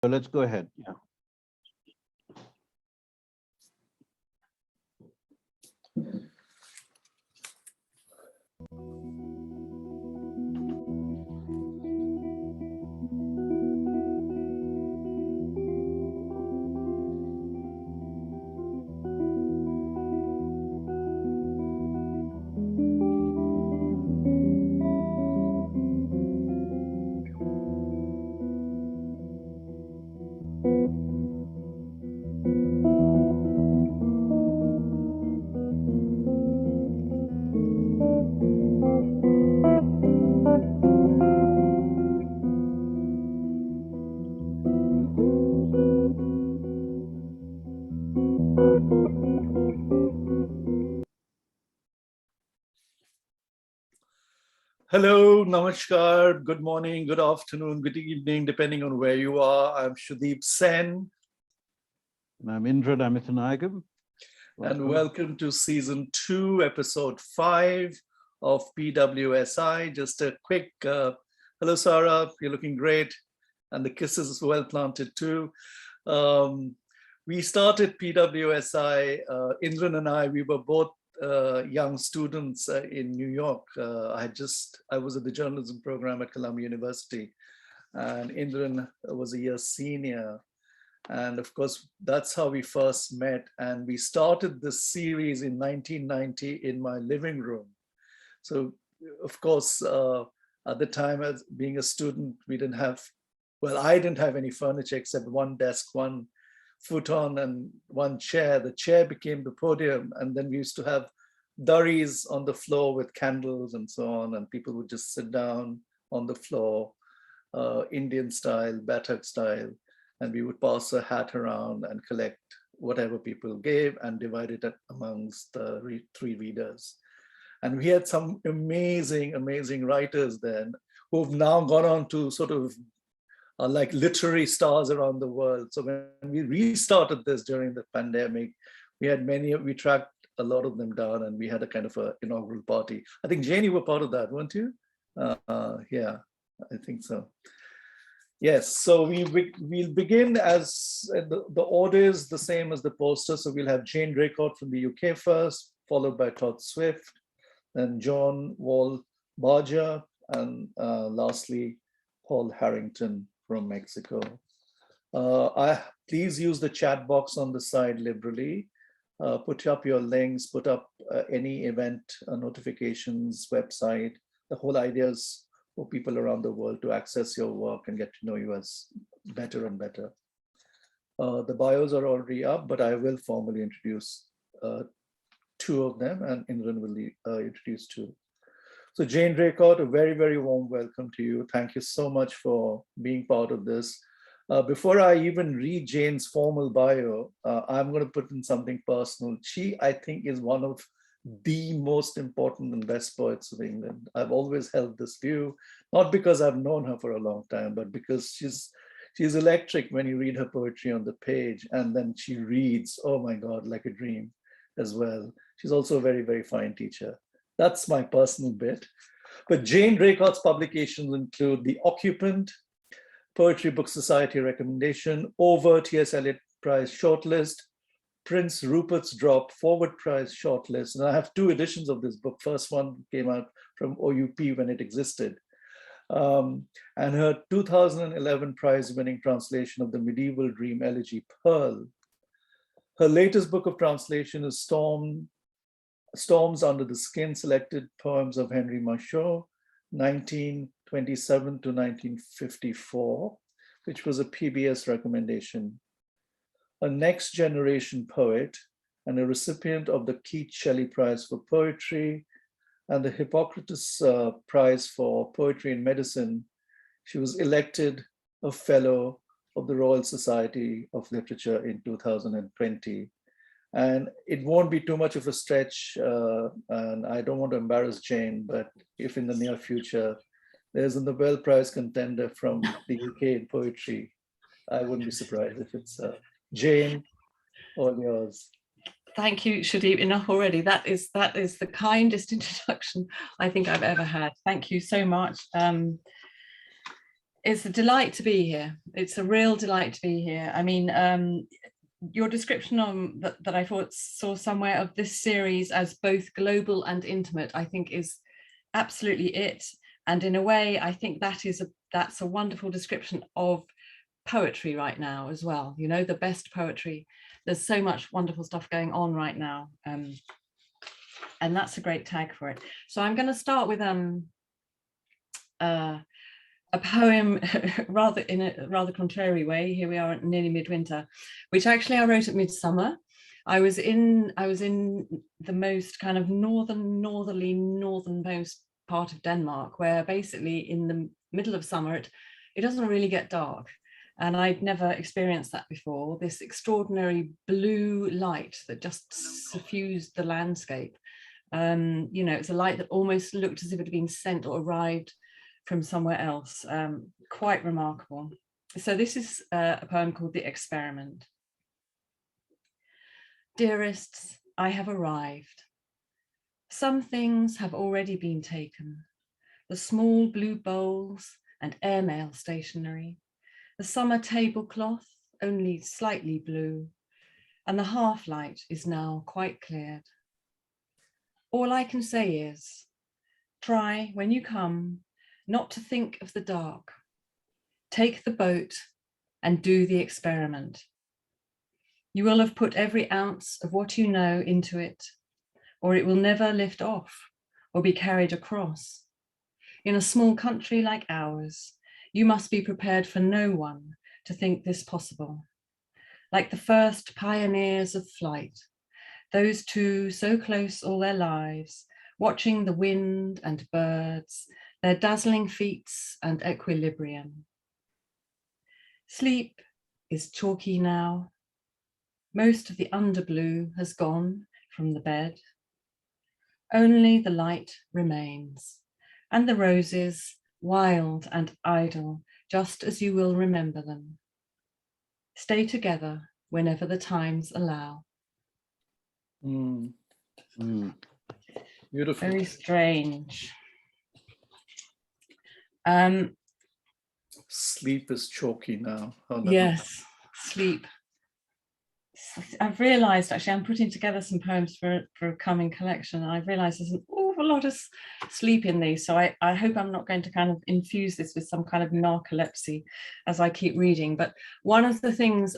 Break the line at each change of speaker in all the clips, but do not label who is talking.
So let's go ahead. Yeah. Hello, namaskar, good morning, good afternoon, good evening, depending on where you are. I'm Sudeep Sen. And I'm Indran Amirthanayagam. And welcome to season 2, episode 5 of PWSI. Just a quick hello, Sarah, you're looking great. And the kisses well planted too. We started PWSI, Indran and I, we were both young students in New York. I was at the journalism program at Columbia University, and Indran was a year senior. And of course, that's how we first met. And we started this series in 1990 in my living room. So of course, at the time, as being a student, we didn't have, well, I didn't have any furniture except one desk, one futon and one chair. The chair became the podium, and then we used to have durries on the floor with candles and so on, and people would just sit down on the floor, Indian style, Batak style, and we would pass a hat around and collect whatever people gave and divide it amongst the 3 readers. And we had some amazing, amazing writers then who've now gone on to sort of like literary stars around the world. So when we restarted this during the pandemic, we tracked a lot of them down, and we had a kind of a inaugural party. I think Jane, you were part of that, weren't you? Yeah, I think so. Yes, so we'll begin as the order is the same as the poster. So we'll have Jane Draycott from the UK first, followed by Todd Swift, then John Wall Barger, and lastly, Paul Harrington from Mexico. Please use the chat box on the side liberally. Put up your links, put up any event notifications, website. The whole idea is for people around the world to access your work and get to know you as better and better. The bios are already up, but I will formally introduce 2 of them, and Indran will introduce 2. So Jane Draycott, a very, very warm welcome to you. Thank you so much for being part of this. Before I even read Jane's formal bio, I'm going to put in something personal. She, I think, is one of the most important and best poets of England. I've always held this view, not because I've known her for a long time, but because she's electric when you read her poetry on the page, and then she reads, oh my God, like a dream as well. She's also a very, very fine teacher. That's my personal bit. But Jane Draycott's publications include The Occupant, Poetry Book Society recommendation, Over T.S. Eliot Prize shortlist, Prince Rupert's Drop Forward Prize shortlist. And I have 2 editions of this book. First one came out from OUP when it existed. And her 2011 prize-winning translation of the medieval dream elegy, Pearl. Her latest book of translation is Storms Under the Skin, Selected Poems of Henry Machaut, 1927 to 1954, which was a PBS recommendation. A next generation poet and a recipient of the Keith Shelley Prize for Poetry and the Hippocrates Prize for Poetry and Medicine. She was elected a fellow of the Royal Society of Literature in 2020. And it won't be too much of a stretch, and I don't want to embarrass Jane, but if in the near future there's a Nobel Prize contender from the UK in poetry, I wouldn't be surprised if it's Jane, all yours.
Thank you, Sudeep. Enough already. That is the kindest introduction I think I've ever had. Thank you so much. It's a delight to be here. It's a real delight to be here. I mean, your description on that I saw somewhere of this series as both global and intimate, I think is absolutely it. And in a way, I think that's a wonderful description of poetry right now as well. You know, the best poetry. There's so much wonderful stuff going on right now. And that's a great tag for it. So I'm going to start with a poem rather in a rather contrary way. Here we are at nearly midwinter, which actually I wrote at midsummer. I was in the most kind of northernmost part of Denmark, where basically in the middle of summer it doesn't really get dark. And I'd never experienced that before, this extraordinary blue light that just suffused the landscape. You know, it's a light that almost looked as if it had been sent or arrived from somewhere else. Quite remarkable. So this is a poem called The Experiment. Dearests, I have arrived. Some things have already been taken. The small blue bowls and airmail stationery, the summer tablecloth only slightly blue, and the half light is now quite cleared. All I can say is, try when you come not to think of the dark. Take the boat and do the experiment. You will have put every ounce of what you know into it, or it will never lift off or be carried across. In a small country like ours, you must be prepared for no one to think this possible. Like the first pioneers of flight, those two so close all their lives, watching the wind and birds, their dazzling feats and equilibrium. Sleep is chalky now. Most of the underblue has gone from the bed. Only the light remains, and the roses, wild and idle, just as you will remember them. Stay together whenever the times allow.
Beautiful.
Very strange.
Sleep is chalky now. How lovely.
Yes, sleep. I've realised, actually, I'm putting together some poems for a coming collection, and I've realised there's an awful lot of sleep in these, so I hope I'm not going to kind of infuse this with some kind of narcolepsy as I keep reading. But one of the things,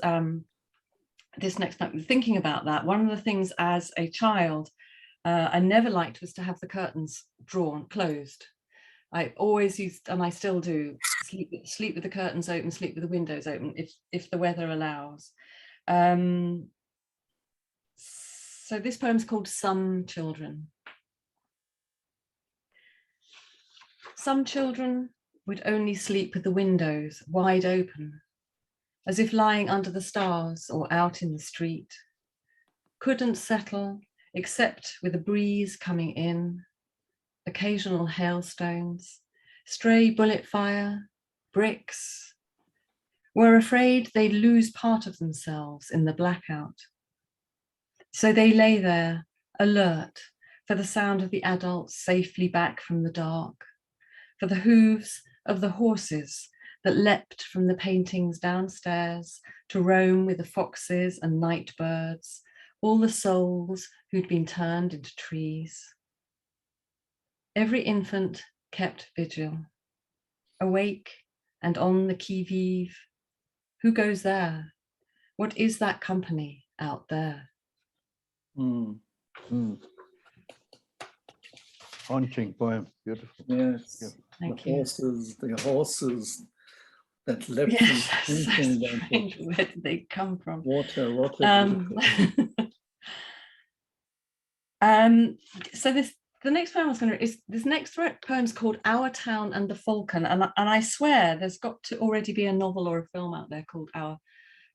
this next time, thinking about that, one of the things as a child I never liked was to have the curtains closed. I always used, and I still do, sleep with the curtains open, sleep with the windows open if the weather allows. So this poem's called Some Children. Some children would only sleep with the windows wide open, as if lying under the stars or out in the street. Couldn't settle except with a breeze coming in, occasional hailstones, stray bullet fire, bricks. Were afraid they'd lose part of themselves in the blackout. So they lay there, alert for the sound of the adults safely back from the dark, for the hooves of the horses that leapt from the paintings downstairs to roam with the foxes and night birds, all the souls who'd been turned into trees. Every infant kept vigil, awake and on the qui-vive. Who goes there? What is that company out there?
Haunting poem, beautiful.
Yes.
Yeah.
Thank
The
you.
horses that left
Yes,
from
so
painting
strange. Where did they come from?
water.
So the next poem I was going to read is this next poem's called Our Town and the Falcon, and I swear there's got to already be a novel or a film out there called Our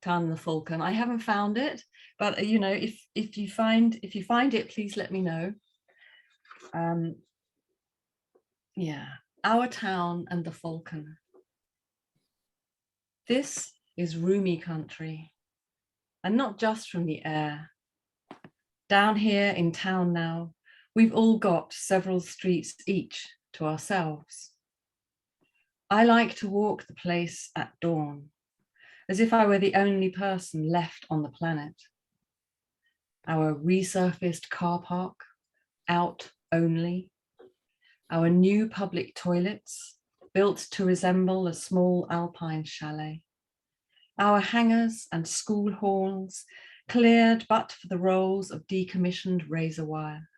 Town and the Falcon. I haven't found it, but you know, if you find it, please let me know. Yeah, Our Town and the Falcon. This is roomy country, and not just from the air. Down here in town now, we've all got several streets each to ourselves. I like to walk the place at dawn, as if I were the only person left on the planet. Our resurfaced car park, out only. Our new public toilets, built to resemble a small alpine chalet. Our hangars and school halls, cleared but for the rolls of decommissioned razor wire.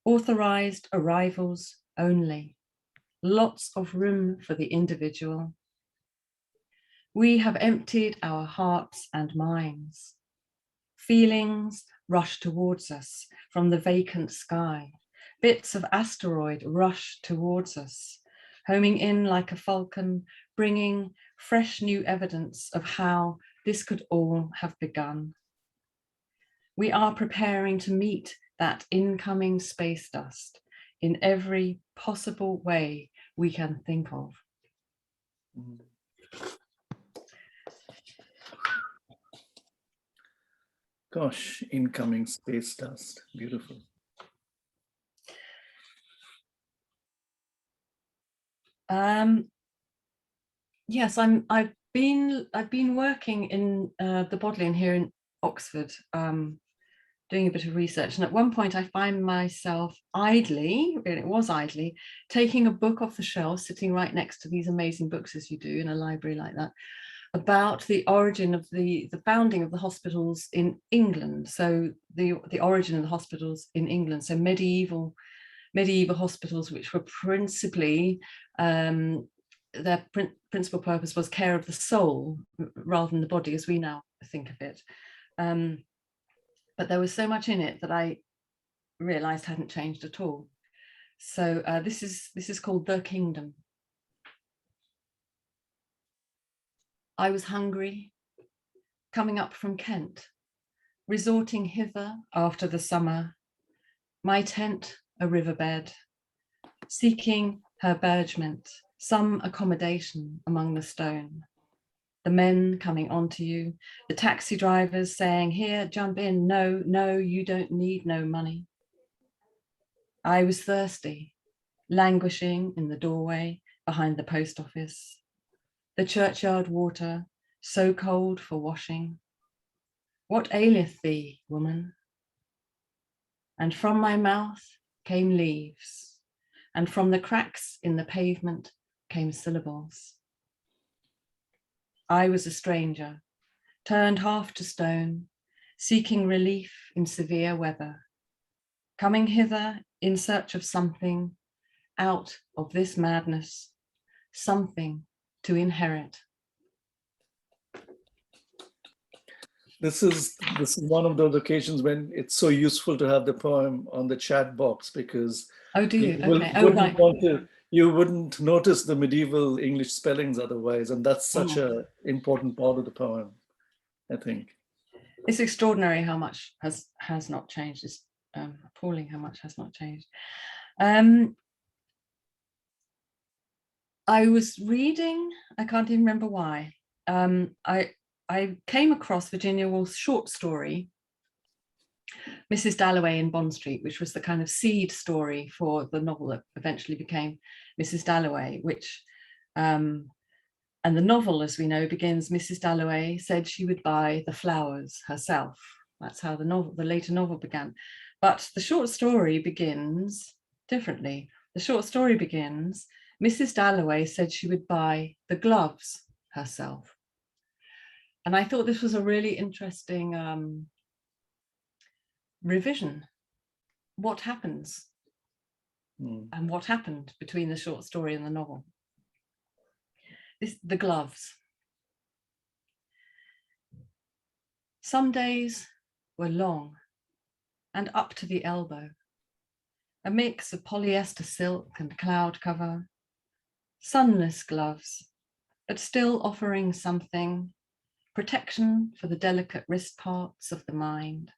Authorized arrivals only. Lots of room for the individual. We have emptied our hearts and minds. Feelings rush towards us from the vacant sky. Bits of asteroid rush towards us, homing in like a falcon, bringing fresh new evidence of how this could all have begun. We are preparing to meet that incoming space dust in every possible way we can think of.
Gosh, incoming space dust, beautiful.
Yes, I've been working in the Bodleian here in Oxford, doing a bit of research, and at one point I find myself idly, and it was idly, taking a book off the shelf, sitting right next to these amazing books as you do in a library like that, about the origin of the founding of the hospitals in England. So the origin of the hospitals in England, so medieval hospitals, which were principally their principal purpose was care of the soul rather than the body as we now think of it. But there was so much in it that I realized hadn't changed at all. So this is called The Kingdom. I was hungry, coming up from Kent, resorting hither after the summer, my tent a riverbed, seeking herbergement, some accommodation among the stone. The men coming onto you, the taxi drivers saying, here, jump in, no, you don't need no money. I was thirsty, languishing in the doorway behind the post office. The churchyard water, so cold for washing. What aileth thee, woman? And from my mouth came leaves, and from the cracks in the pavement came syllables. I was a stranger, turned half to stone, seeking relief in severe weather, coming hither in search of something out of this madness, something to inherit.
This is one of those occasions when it's so useful to have the poem on the chat box, because
Oh, do you? Okay.
You wouldn't notice the medieval English spellings otherwise, and that's such an important part of the poem, I think.
It's extraordinary how much has not changed. It's appalling how much has not changed. I was reading, I can't even remember why. I came across Virginia Woolf's short story, Mrs. Dalloway in Bond Street, which was the kind of seed story for the novel that eventually became Mrs. Dalloway, which, and the novel, as we know, begins, Mrs. Dalloway said she would buy the flowers herself. That's how the later novel began. But the short story begins differently. The short story begins, Mrs. Dalloway said she would buy the gloves herself. And I thought this was a really interesting revision. What happens and what happened between the short story and the novel? The gloves. Some days were long and up to the elbow, a mix of polyester silk and cloud cover, sunless gloves, but still offering something, protection for the delicate wrist parts of the mind,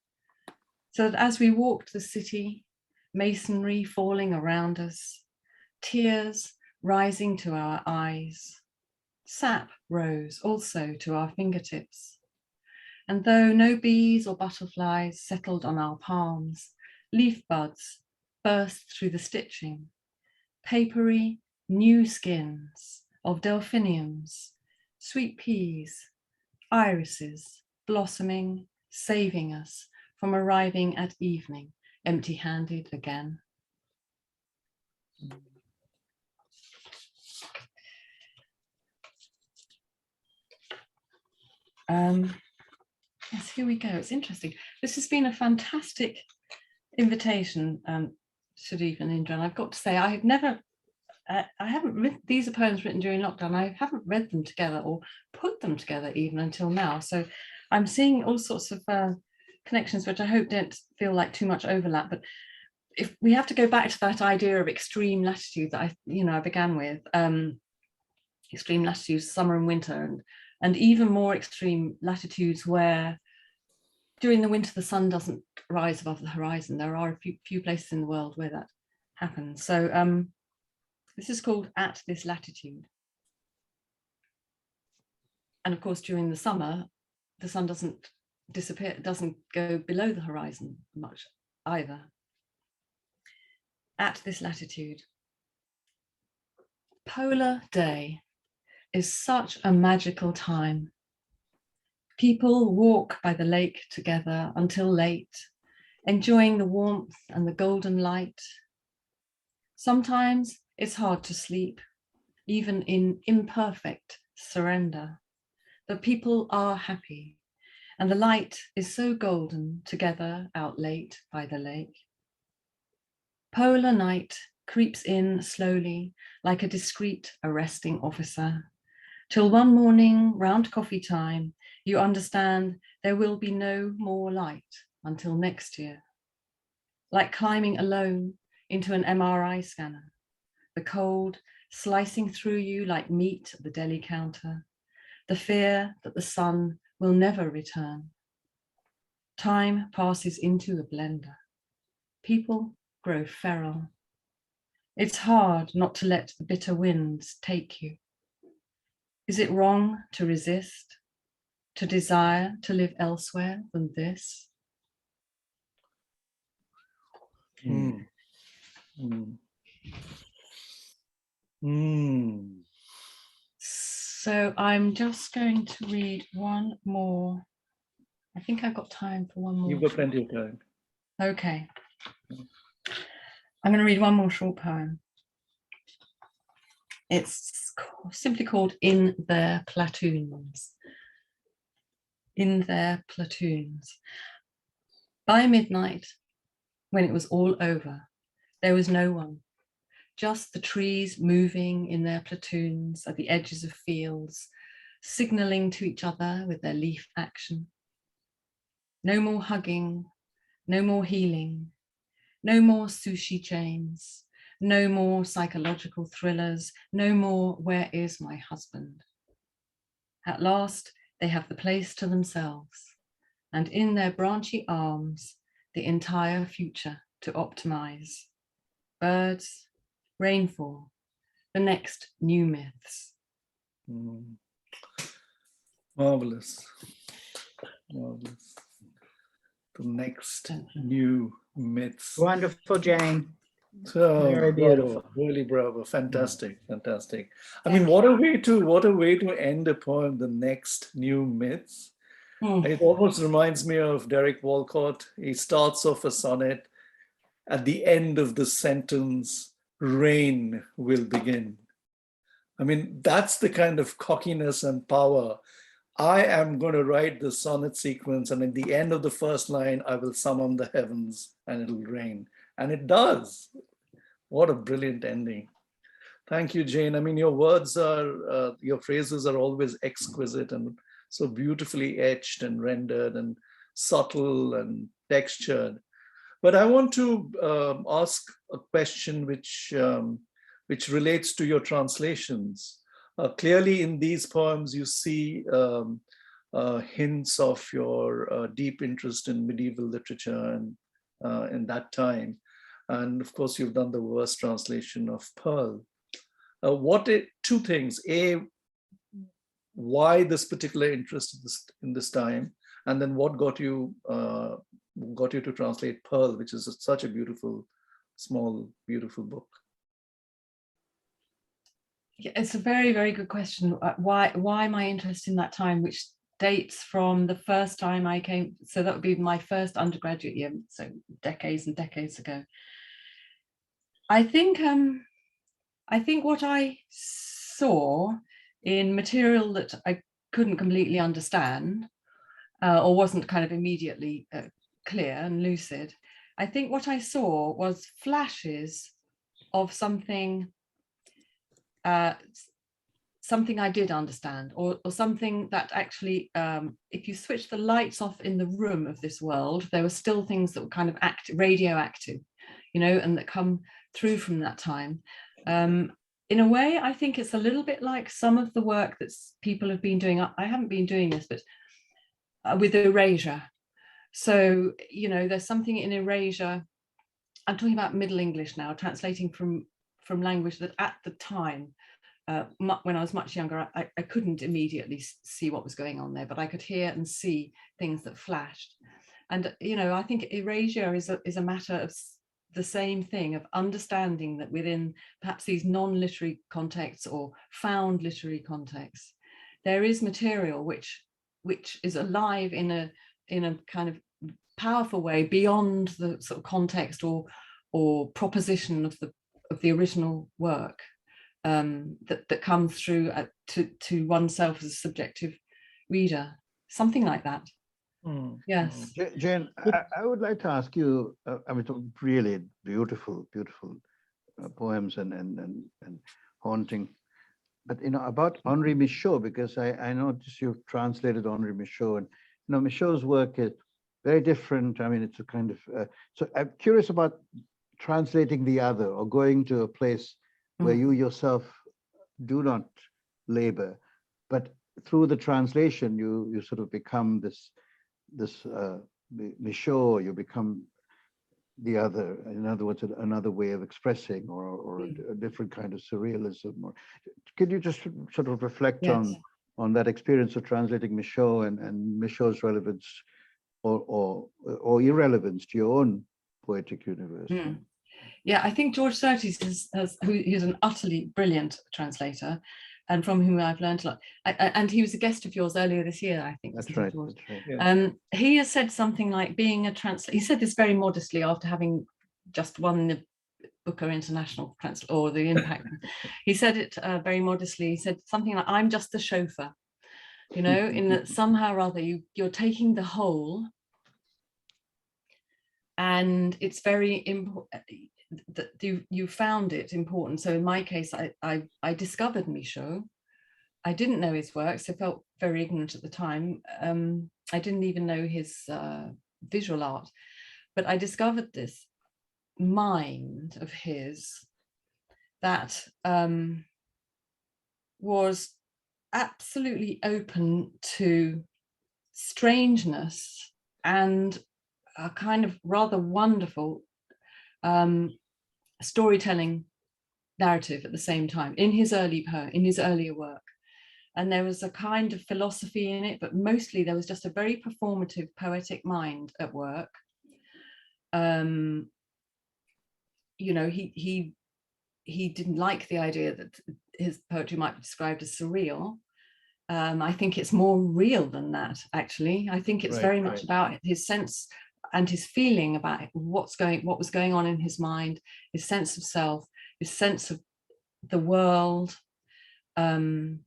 so that as we walked the city, masonry falling around us, tears rising to our eyes, sap rose also to our fingertips. And though no bees or butterflies settled on our palms, leaf buds burst through the stitching, papery new skins of delphiniums, sweet peas, irises, blossoming, saving us from arriving at evening, empty-handed again. Yes, here we go. It's interesting. This has been a fantastic invitation, Sudeep and Indran. I've got to say, I haven't written, these are poems written during lockdown. I haven't read them together or put them together even until now. So I'm seeing all sorts of connections, which I hope don't feel like too much overlap. But if we have to go back to that idea of extreme latitude that I began with, extreme latitudes, summer and winter, and even more extreme latitudes where during the winter the sun doesn't rise above the horizon. There are a few places in the world where that happens. So this is called At This Latitude. And of course, during the summer, the sun doesn't disappear, doesn't go below the horizon much either. At this latitude. Polar day is such a magical time. People walk by the lake together until late, enjoying the warmth and the golden light. Sometimes it's hard to sleep, even in imperfect surrender. But people are happy, and the light is so golden together out late by the lake. Polar night creeps in slowly like a discreet arresting officer, till one morning round coffee time, you understand there will be no more light until next year. Like climbing alone into an MRI scanner, the cold slicing through you like meat at the deli counter, the fear that the sun will never return. Time passes into a blender. People grow feral. It's hard not to let the bitter winds take you. Is it wrong to resist, to desire to live elsewhere than this?
Mm. Mm. Mm.
So I'm just going to read one more. I think I've got time for one more.
You've got plenty of time.
Okay. I'm going to read one more short poem. It's simply called In Their Platoons. In Their Platoons. By midnight, when it was all over, there was no one, just the trees moving in their platoons at the edges of fields, signaling to each other with their leaf action. No more hugging, no more healing, no more sushi chains, no more psychological thrillers, no more where is my husband? At last, they have the place to themselves, and in their branchy arms, the entire future to optimize. Birds, rainfall, the next new myths.
Mm. Marvelous. Marvelous. The next new myths.
Wonderful, Jane.
So
Very beautiful.
bravo, really bravo, fantastic, fantastic. I mean, what a way to end a poem. The next new myths. It almost reminds me of Derek Walcott. He starts off a sonnet. At the end of the sentence, rain will begin. I mean, that's the kind of cockiness and power. I am going to write the sonnet sequence, and at the end of the first line, I will summon the heavens and it'll rain. And it does. What a brilliant ending. Thank you, Jane. I mean, your words are, your phrases are always exquisite and so beautifully etched and rendered and subtle and textured. But I want to ask a question which relates to your translations. Clearly in these poems, you see hints of your deep interest in medieval literature and in that time. And of course, you've done the verse translation of Pearl. Two things. A, why this particular interest in this time? And then what got you to translate Pearl, which is such a beautiful, small, beautiful book?
Yeah, it's a very, very good question. Why my interest in that time, which dates from the first time I came, so that would be my first undergraduate year, so decades and decades ago. I think what I saw in material that I couldn't completely understand, or wasn't kind of immediately clear and lucid, I think what I saw was flashes of something something I did understand, or something that actually, if you switch the lights off in the room of this world, there were still things that were kind of radioactive, you know, and that come through from that time. In a way, I think it's a little bit like some of the work that people have been doing. I haven't been doing this, but with erasure. So, you know, there's something in erasure. I'm talking about Middle English now, translating from language that at the time, when I was much younger, I couldn't immediately see what was going on there, but I could hear and see things that flashed. And, you know, I think erasure is a matter of the same thing, of understanding that within perhaps these non-literary contexts or found literary contexts, there is material which is alive in a kind of powerful way beyond the sort of context or proposition of the original work, that comes through to oneself as a subjective reader, something like that. Yes.
Jane, I would like to ask you, I mean, really beautiful poems and haunting, but, you know, about Henri Michaud, because I noticed you've translated Henri Michaud, and, you know, Michaud's work is very different. I mean, it's a kind of, so I'm curious about translating the other, or going to a place where you yourself do not labor, but through the translation, you sort of become this Michaud, you become the other. In other words, another way of expressing, or a different kind of surrealism. Or can you just sort of reflect on that experience of translating Michaud and Michaud's relevance or irrelevance to your own poetic universe?
Yeah, I think George Surtees who's an utterly brilliant translator, and from whom I've learned a lot. And he was a guest of yours earlier this year, I think.
That's right.
George?
That's right.
Yeah.
He has said something like, being a translator, he said this very modestly after having just won the Booker International or the Impact. He said it very modestly. He said something like, "I'm just the chauffeur," you know, in that somehow or other you're taking the whole, and it's very important that you found it important. So in my case, I discovered Michaud. I didn't know his works. I felt very ignorant at the time. I didn't even know his visual art, but I discovered this mind of his that was absolutely open to strangeness and a kind of rather wonderful storytelling narrative at the same time in his earlier work. And there was a kind of philosophy in it, but mostly there was just a very performative, poetic mind at work. You know, he didn't like the idea that his poetry might be described as surreal. I think it's more real than that, actually. I think it's very much about his sense and his feeling about what was going on in his mind, his sense of self, his sense of the world. I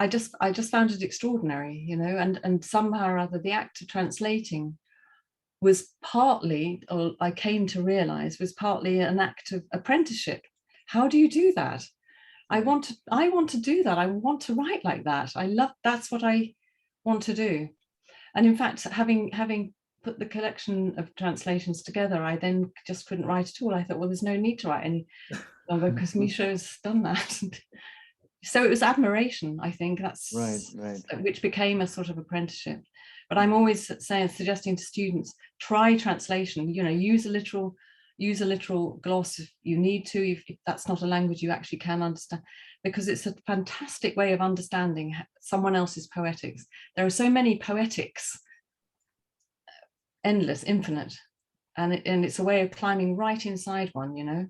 just found it extraordinary, you know, and somehow or other the act of translating was partly, or I came to realize, was partly an act of apprenticeship. How do you do that? I want to do that. I want to write like that. That's what I want to do. And in fact, having put the collection of translations together, I then just couldn't write at all. I thought, well, there's no need to write any longer because Michaud's done that. So it was admiration, I think, that's
right.
Which became a sort of apprenticeship. But I'm always suggesting to students, try translation, you know, use a literal gloss if you need to, if that's not a language you actually can understand, because it's a fantastic way of understanding someone else's poetics. There are so many poetics, endless, infinite, and it's a way of climbing right inside one, you know.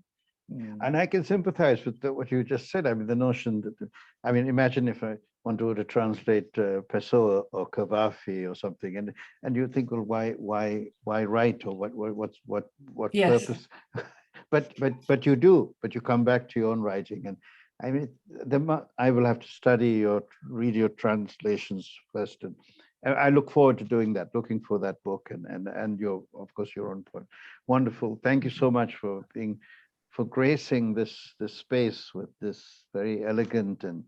And I can sympathize with what you just said. I mean, the notion that, I mean, imagine if I want to translate Pessoa or Cavafy or something, and you think, well, why write, or what
Yes.
purpose? but you do. But you come back to your own writing, and I mean, I will have to study or read your translations first, and I look forward to doing that, looking for that book and your, of course, your own point. Wonderful. Thank you so much for gracing this space with this very elegant and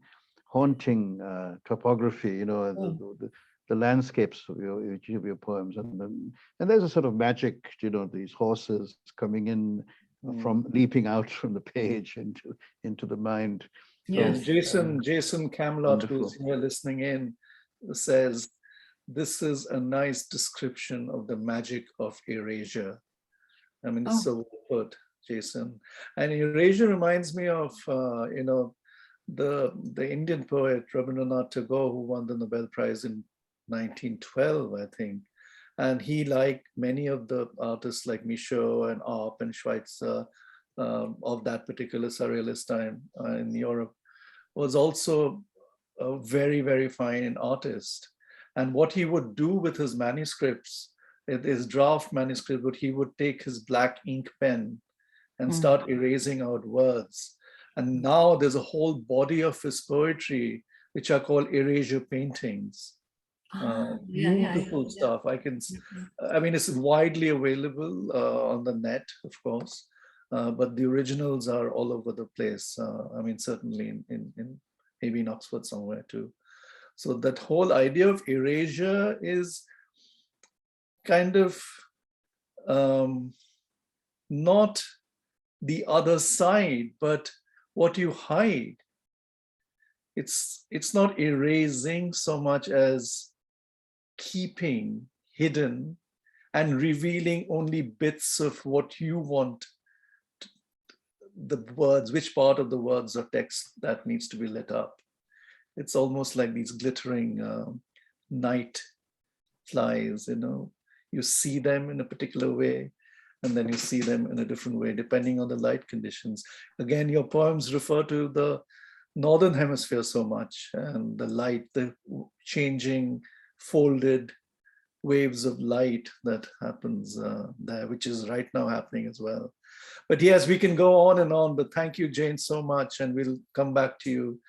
haunting topography. You know, the landscapes of your poems, and there's a sort of magic. You know, these horses coming in from leaping out from the page into the mind.
Yes.
Jason Camelot,
wonderful.
who's here listening in, says, "This is a nice description of the magic of erasure." I mean, it's so well put, Jason. And erasure reminds me of, you know, the Indian poet Rabindranath Tagore, who won the Nobel Prize in 1912, I think. And he, like many of the artists like Michaud and Arp and Schweitzer of that particular surrealist time in Europe, was also a very, very fine artist. And what he would do with his manuscripts, his draft manuscript, but he would take his black ink pen and start erasing out words. And now there's a whole body of his poetry, which are called erasure paintings. Beautiful stuff. I mean, it's widely available on the net, of course, but the originals are all over the place. I mean, certainly in maybe in Oxford somewhere too. So that whole idea of erasure is kind of not the other side, but what you hide. It's not erasing so much as keeping hidden and revealing only bits of what you want, the words, which part of the words or text that needs to be lit up. It's almost like these glittering night flies, you know. You see them in a particular way, and then you see them in a different way, depending on the light conditions. Again, your poems refer to the Northern Hemisphere so much, and the light, the changing, folded waves of light that happens there, which is right now happening as well. But yes, we can go on and on, but thank you, Jane, so much, and we'll come back to you.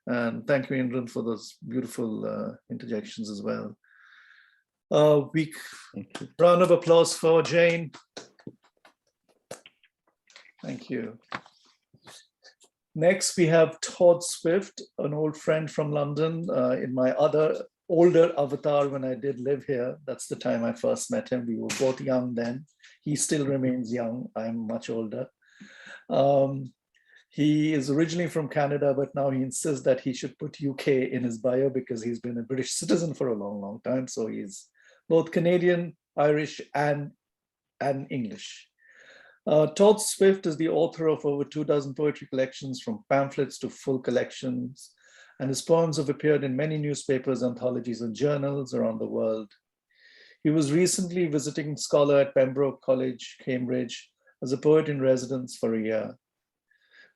And thank you, Indran, for those beautiful interjections as well. Round of applause for Jane. Thank you. Next, we have Todd Swift, an old friend from London, in my other older avatar when I did live here. That's the time I first met him. We were both young then. He still remains young. I'm much older. He is originally from Canada, but now he insists that he should put UK in his bio because he's been a British citizen for a long, long time. So he's both Canadian, Irish, and English. Todd Swift is the author of over 24 poetry collections, from pamphlets to full collections, and his poems have appeared in many newspapers, anthologies, and journals around the world. He was recently visiting scholar at Pembroke College, Cambridge, as a poet in residence for a year.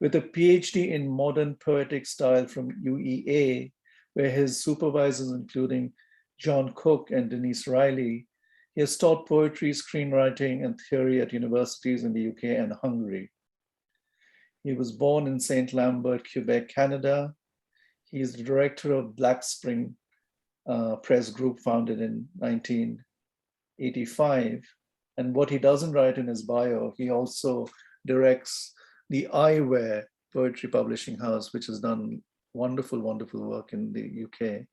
With a PhD in modern poetic style from UEA, where his supervisors, including John Cook and Denise Riley, he has taught poetry, screenwriting, and theory at universities in the UK and Hungary. He was born in St. Lambert, Quebec, Canada. He is the director of Black Spring Press Group, founded in 1985. And what he doesn't write in his bio, he also directs the Eyewear Poetry Publishing House, which has done wonderful, wonderful work in the UK.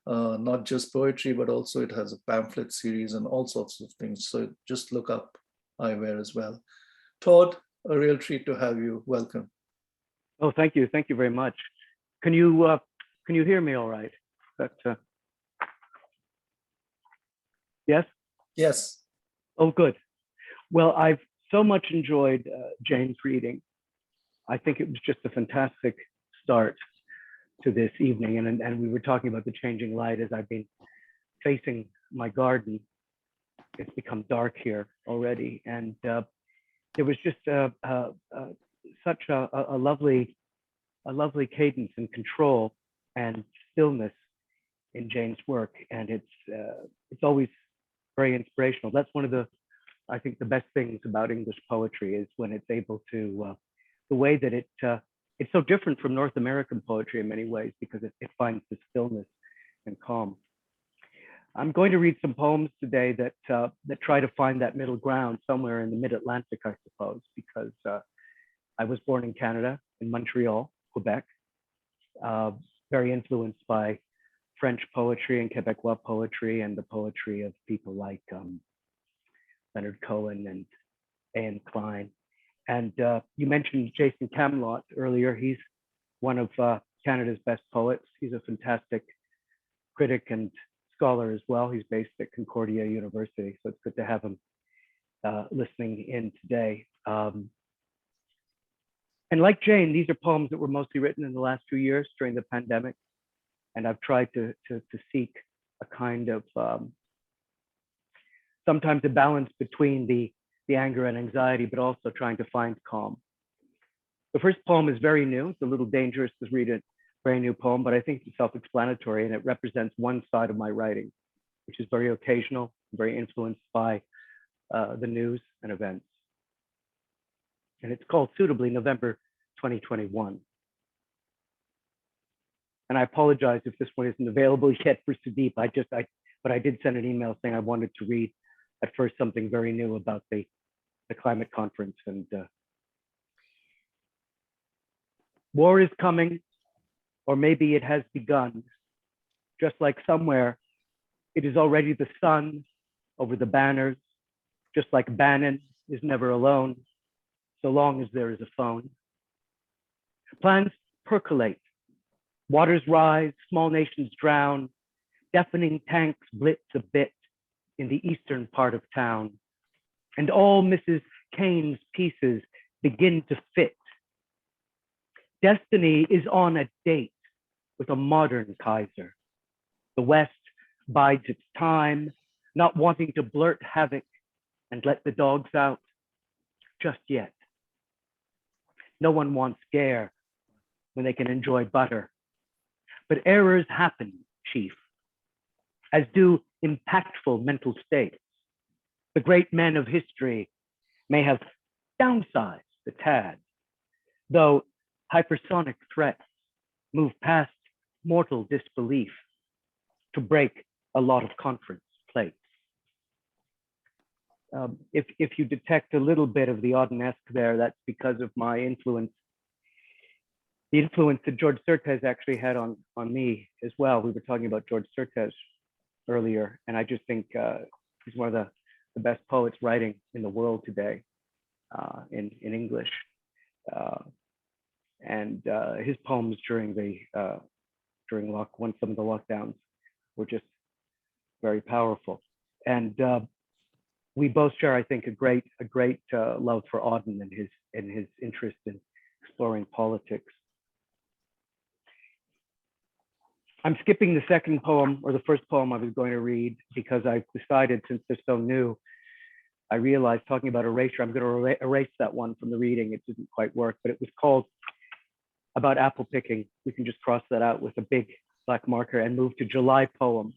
Not just poetry, but also it has a pamphlet series and all sorts of things. So just look up Eyewear as well. Todd, a real treat to have you. Welcome.
Oh, thank you. Thank you very much. Can you hear me all right? Yes?
Yes.
Oh, good. Well, I've so much enjoyed Jane's reading. I think it was just a fantastic start to this evening. And we were talking about the changing light as I've been facing my garden. It's become dark here already. And there was just such a lovely cadence and control and stillness in Jane's work, and it's always very inspirational. That's one of the, I think, the best things about English poetry is when it's able to, the way that it's so different from North American poetry in many ways, because it finds the stillness and calm. I'm going to read some poems today that try to find that middle ground somewhere in the mid-Atlantic, I suppose, because I was born in Canada, in Montreal, Quebec, very influenced by French poetry and Quebecois poetry and the poetry of people like Leonard Cohen and Anne Klein. And you mentioned Jason Camelot earlier. He's one of Canada's best poets. He's a fantastic critic and scholar as well. He's based at Concordia University, so it's good to have him listening in today. And like Jane, these are poems that were mostly written in the last few years during the pandemic. And I've tried to seek a kind of, sometimes a balance between the anger and anxiety, but also trying to find calm. The first poem is very new. It's a little dangerous to read a very new poem, but I think it's self-explanatory, and it represents one side of my writing, which is very occasional, very influenced by the news and events. And it's called suitably November 2021. And I apologize if this one isn't available yet for Sudeep. But I did send an email saying I wanted to read at first something very new about the climate conference. And war is coming, or maybe it has begun. Just like somewhere, it is already the sun over the banners, just like Bannon is never alone, so long as there is a phone. Plans percolate. Waters rise, small nations drown, deafening tanks blitz a bit in the eastern part of town, and all Mrs. Kane's pieces begin to fit. Destiny is on a date with a modern Kaiser. The West bides its time, not wanting to blurt havoc and let the dogs out just yet. No one wants scare when they can enjoy butter. But errors happen, Chief, as do impactful mental states. The great men of history may have downsized the tad, though hypersonic threats move past mortal disbelief to break a lot of conference plates. If you detect a little bit of the Audenesque there, that's because of my influence. The influence that George Certes actually had on me as well. We were talking about George Certes earlier, and I just think he's one of the best poets writing in the world today in English. And his poems during some of the lockdowns were just very powerful. And we both share, I think, a great love for Auden and his interest in exploring politics. I'm skipping the second poem, or the first poem I was going to read, because I've decided, since they're so new, I realized, talking about erasure, I'm going to erase that one from the reading. It didn't quite work, but it was called About Apple Picking. We can just cross that out with a big black marker and move to July Poem.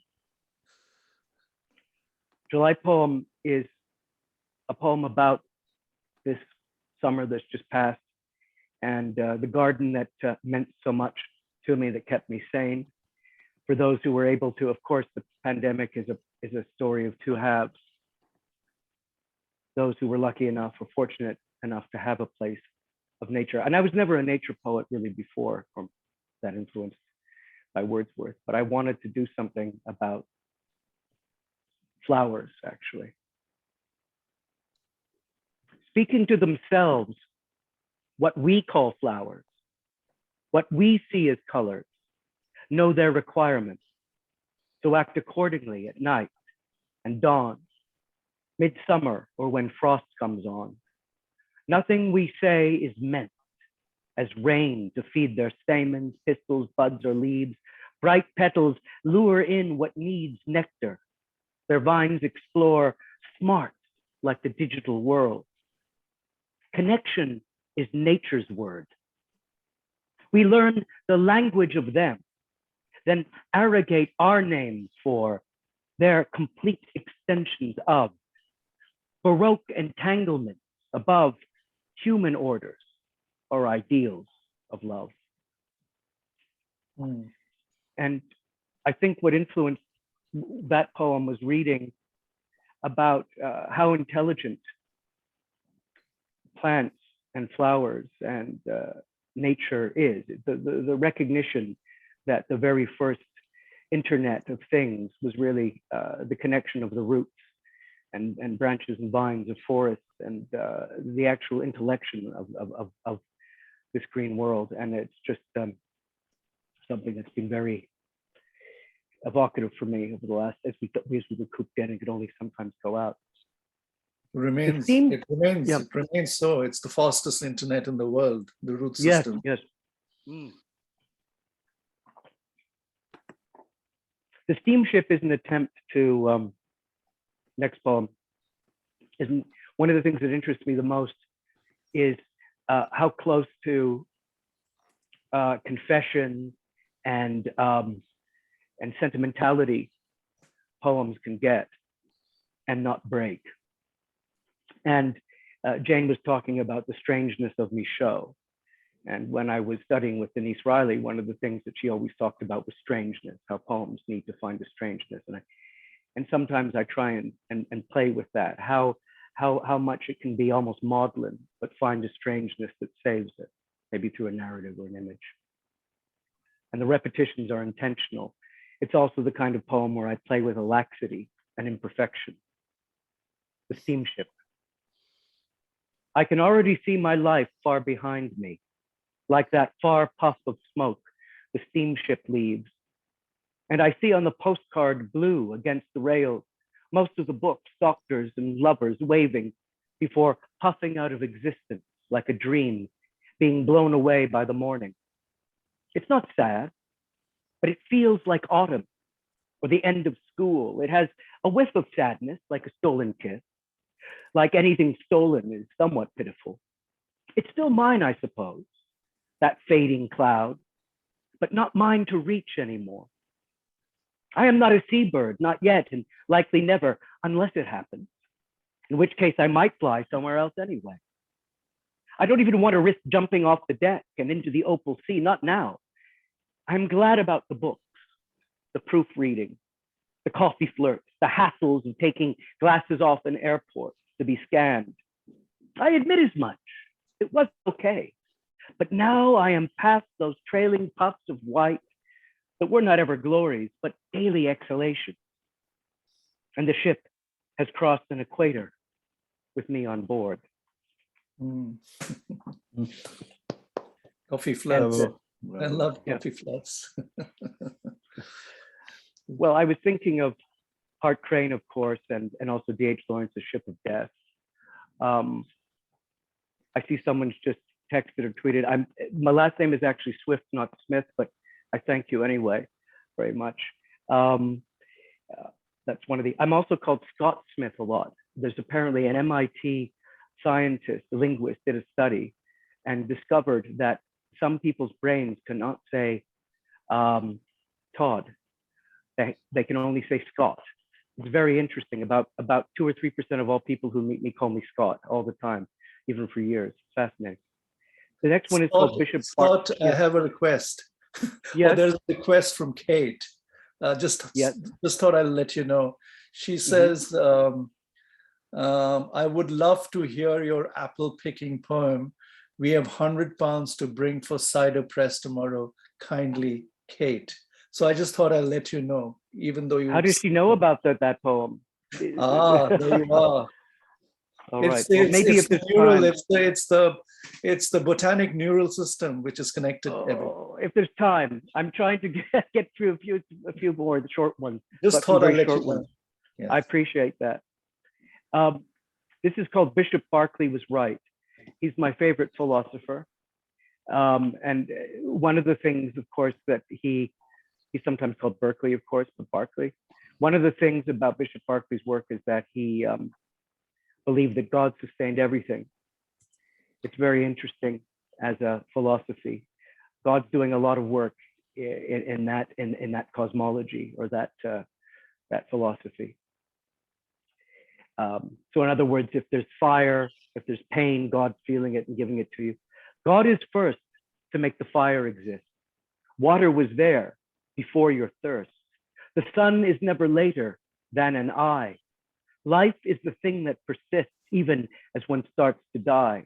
July Poem is a poem about this summer that's just passed, and the garden that meant so much to me, that kept me sane. For those who were able to, of course, the pandemic is a story of two halves. Those who were lucky enough or fortunate enough to have a place of nature. And I was never a nature poet really before, from that influenced by Wordsworth, but I wanted to do something about flowers, actually. Speaking to themselves, what we call flowers, what we see as colors, know their requirements, so act accordingly at night and dawn, midsummer, or when frost comes on. Nothing we say is meant as rain to feed their stamens, pistils, buds, or leaves. Bright petals lure in what needs nectar. Their vines explore smart like the digital world. Connection is nature's word. We learn the language of them, then arrogate our names for their complete extensions of Baroque entanglements above human orders or ideals of love. And I think what influenced that poem was reading about how intelligent plants and flowers and nature is. The recognition that the very first internet of things was really the connection of the roots and branches and vines of forests and the actual intellection of this green world. And it's just something that's been very evocative for me over the last, as we were cooped in and could only sometimes go out.
It remains so. It's the fastest internet in the world, the root system.
Yes. The steamship is an attempt to, next poem, is one of the things that interests me the most is how close to confession and sentimentality poems can get and not break. And Jane was talking about the strangeness of Michaud. And when I was studying with Denise Riley, one of the things that she always talked about was strangeness, how poems need to find a strangeness. And sometimes I try and play with that, how much it can be almost maudlin, but find a strangeness that saves it, maybe through a narrative or an image. And the repetitions are intentional. It's also the kind of poem where I play with a laxity and imperfection. The steamship. I can already see my life far behind me, like that far puff of smoke the steamship leaves. And I see on the postcard blue against the rails, most of the books, doctors and lovers waving before puffing out of existence like a dream being blown away by the morning. It's not sad, but it feels like autumn or the end of school. It has a whiff of sadness, like a stolen kiss. Like anything stolen is somewhat pitiful. It's still mine, I suppose, that fading cloud, but not mine to reach anymore. I am not a seabird, not yet, and likely never, unless it happens, in which case I might fly somewhere else anyway. I don't even want to risk jumping off the deck and into the opal sea, not now. I'm glad about the books, the proofreading, the coffee flirts, the hassles of taking glasses off in airports to be scanned. I admit as much. It was okay. But now I am past those trailing puffs of white that were not ever glories, but daily exhalations. And the ship has crossed an equator with me on board.
Coffee floats. I love coffee floats.
Well, I was thinking of Hart Crane, of course, and also D.H. Lawrence's Ship of Death. I see someone's just texted or tweeted. My last name is actually Swift, not Smith, but I thank you anyway, very much. That's one of the, I'm also called Scott Smith a lot. There's apparently an MIT scientist, a linguist, did a study and discovered that some people's brains cannot say Todd. They can only say Scott. It's very interesting. About 2 or 3% of all people who meet me call me Scott all the time, even for years. It's fascinating. The next one is called Bishop.
Scott, I have a request.
Yes.
There's a request from Kate. Just thought I'll let you know. She says, I would love to hear your apple picking poem. We have £100 to bring for cider press tomorrow. Kindly, Kate. So I just thought I'll let you know, even though you.
How does she know about that poem?
There you are.
All right. Well, maybe
it's
if there's
neural,
time.
it's the botanic neural system which is connected.
If there's time, I'm trying to get through a few more the short ones.
Just thought I'd let you know.
Yeah. I appreciate that. This is called Bishop Berkeley Was Right. He's my favorite philosopher, and one of the things, of course, that he's sometimes called Berkeley, of course, but Berkeley. One of the things about Bishop Berkeley's work is that he believed that God sustained everything. It's very interesting as a philosophy. God's doing a lot of work in that cosmology or that philosophy. So in other words, if there's fire, if there's pain, God's feeling it and giving it to you. God is first to make the fire exist. Water was there before your thirst. The sun is never later than an eye. Life is the thing that persists even as one starts to die.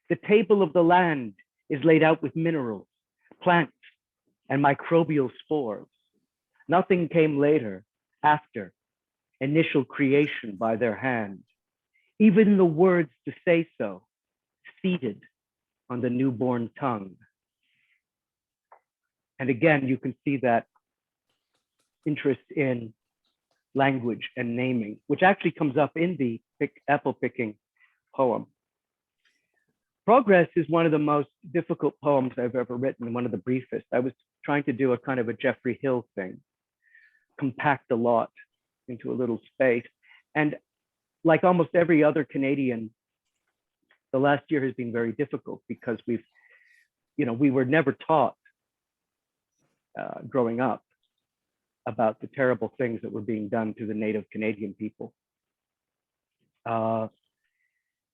The table of the land is laid out with minerals, plants, and microbial spores. Nothing came later, after initial creation by their hand. Even the words to say so, seated on the newborn tongue. And again, you can see that interest in language and naming, which actually comes up in the apple picking poem. Progress is one of the most difficult poems I've ever written, one of the briefest. I was trying to do a kind of a Geoffrey Hill thing, compact a lot into a little space. And like almost every other Canadian, the last year has been very difficult because we were never taught growing up about the terrible things that were being done to the Native Canadian people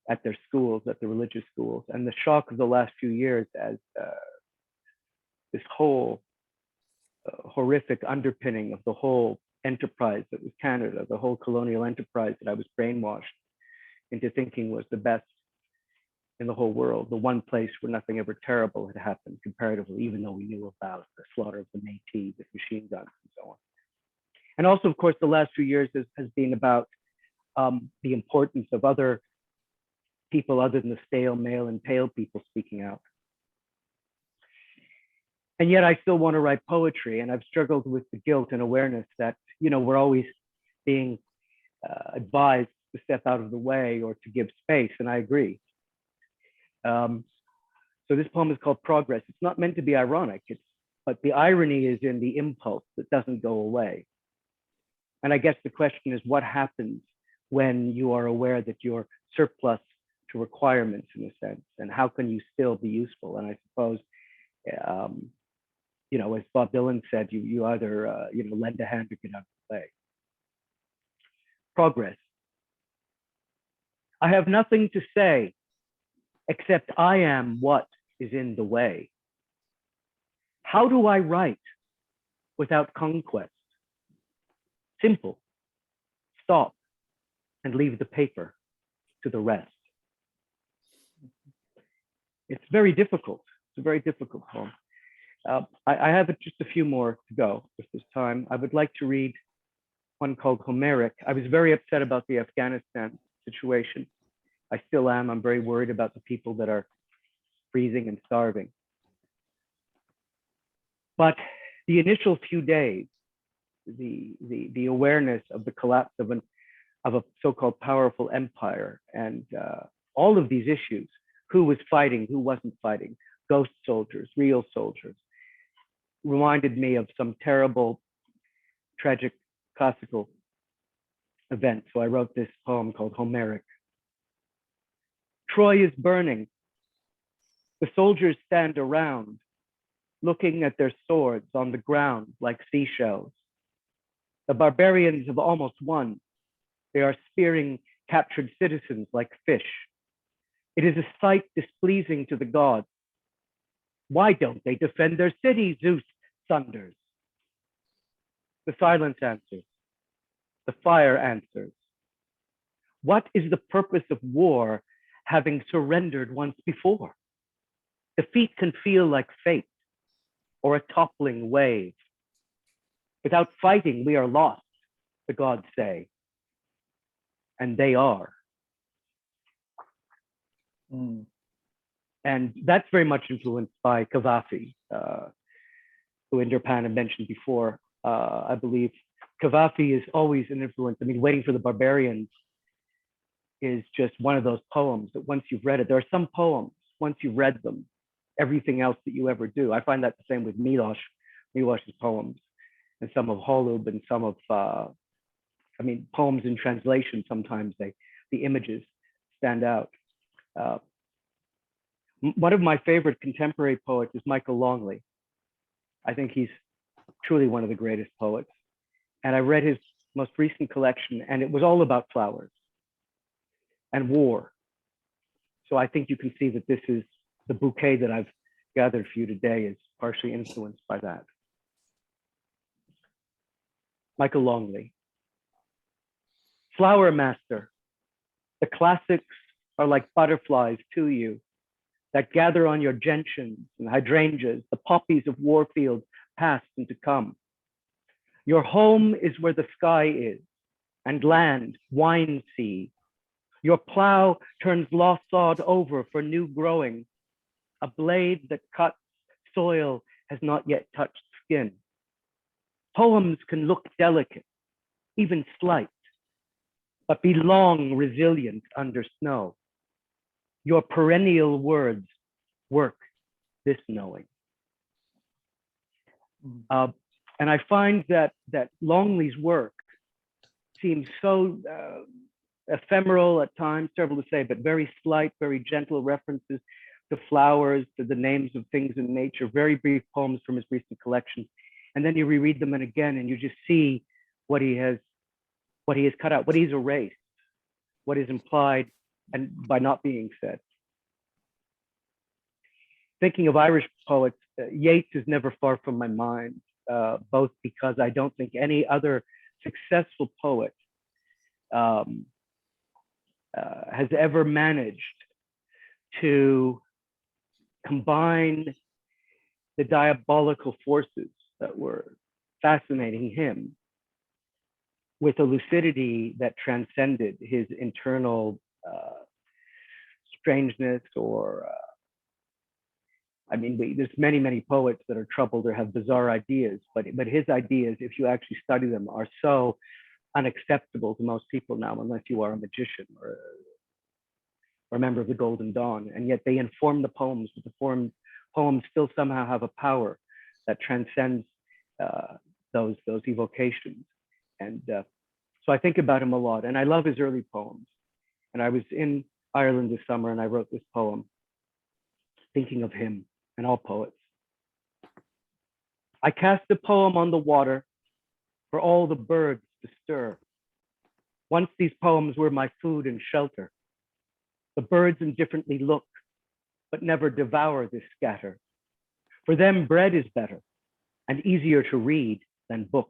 at their schools, at the religious schools. And the shock of the last few years as this whole horrific underpinning of the whole enterprise that was Canada, the whole colonial enterprise that I was brainwashed into thinking was the best in the whole world, the one place where nothing ever terrible had happened comparatively, even though we knew about the slaughter of the Métis with machine guns and so on. And also, of course, the last few years has been about the importance of other people other than the stale, male, and pale people speaking out. And yet I still want to write poetry, and I've struggled with the guilt and awareness that, we're always being advised to step out of the way or to give space, and I agree. So this poem is called Progress. It's not meant to be ironic, but the irony is in the impulse that doesn't go away. And I guess the question is, what happens when you are aware that you're surplus to requirements in a sense, and how can you still be useful? And I suppose, as Bob Dylan said, you either lend a hand or get out of the way. Progress. I have nothing to say except I am what is in the way. How do I write without conquest? Simple. Stop and leave the paper to the rest. It's very difficult. It's a very difficult poem. I have just a few more to go with this time. I would like to read one called Homeric. I was very upset about the Afghanistan situation. I still am. I'm very worried about the people that are freezing and starving. But the initial few days, the awareness of the collapse of a so-called powerful empire and all of these issues, who was fighting, who wasn't fighting, ghost soldiers, real soldiers, reminded me of some terrible, tragic classical event. So I wrote this poem called Homeric. Troy is burning. The soldiers stand around, looking at their swords on the ground like seashells. The barbarians have almost won. They are spearing captured citizens like fish. It is a sight displeasing to the gods. Why don't they defend their city, Zeus thunders. The silence answers. The fire answers. What is the purpose of war, having surrendered once before? Defeat can feel like fate or a toppling wave. Without fighting, we are lost, the gods say. And they are.
Mm.
And that's very much influenced by Cavafy, who Indran had mentioned before. I believe Cavafy is always an influence. I mean, Waiting for the Barbarians is just one of those poems that once you've read it, there are some poems, once you've read them, everything else that you ever do. I find that the same with Milosh's poems, and some of Holub, and some of, poems in translation, sometimes the images stand out. One of my favorite contemporary poets is Michael Longley. I think he's truly one of the greatest poets. And I read his most recent collection, and it was all about flowers and war. So I think you can see that this is the bouquet that I've gathered for you today is partially influenced by that. Michael Longley. Flower Master, the classics are like butterflies to you that gather on your gentians and hydrangeas, the poppies of Warfield past and to come. Your home is where the sky is, and land, wine sea. Your plow turns lost sod over for new growing. A blade that cuts soil has not yet touched skin. Poems can look delicate, even slight, but be long resilient under snow. Your perennial words work this knowing. And I find that Longley's work seems so ephemeral at times, terrible to say, but very slight, very gentle references to flowers, to the names of things in nature, very brief poems from his recent collection. And then you reread them and again, and you just see what he has cut out, what he's erased, what is implied and by not being said. Thinking of Irish poets, Yeats is never far from my mind, both because I don't think any other successful poet has ever managed to combine the diabolical forces that were fascinating him with a lucidity that transcended his internal strangeness or I mean, there's many poets that are troubled or have bizarre ideas, but his ideas, if you actually study them, are so unacceptable to most people now, unless you are a magician or a member of the Golden Dawn. And yet they inform the poems, but the poems still somehow have a power that transcends those evocations. And so I think about him a lot, and I love his early poems. And I was in Ireland this summer, and I wrote this poem, thinking of him and all poets. I cast a poem on the water for all the birds to stir. Once these poems were my food and shelter. The birds indifferently look, but never devour this scatter. For them, bread is better and easier to read than book.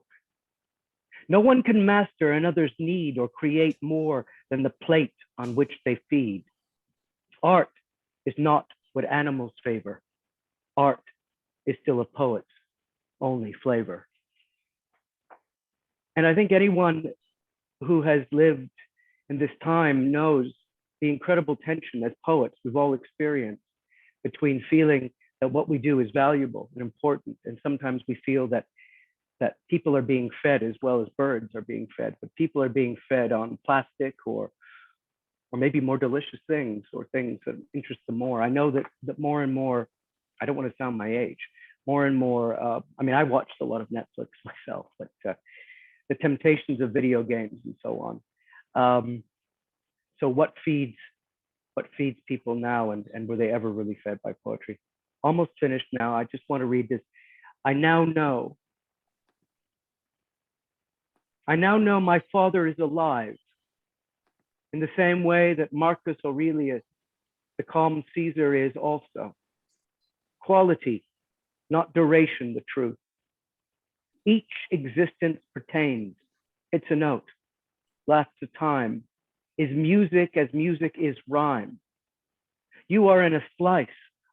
No one can master another's need or create more than the plate on which they feed. Art is not what animals favor. Art is still a poet's only flavor. And I think anyone who has lived in this time knows the incredible tension as poets we've all experienced between feeling that what we do is valuable and important, and sometimes we feel that people are being fed as well as birds are being fed, but people are being fed on plastic or maybe more delicious things or things that interest them more. I know that more and more, I don't want to sound my age, more and more, I mean, I watched a lot of Netflix myself, but the temptations of video games and so on. So what feeds people now, and were they ever really fed by poetry? Almost finished now. I just want to read this. I now know my father is alive in the same way that Marcus Aurelius, the calm Caesar, is also. Quality, not duration, the truth. Each existence pertains. It's a note, lasts a time, is music as music is rhyme. You are in a slice,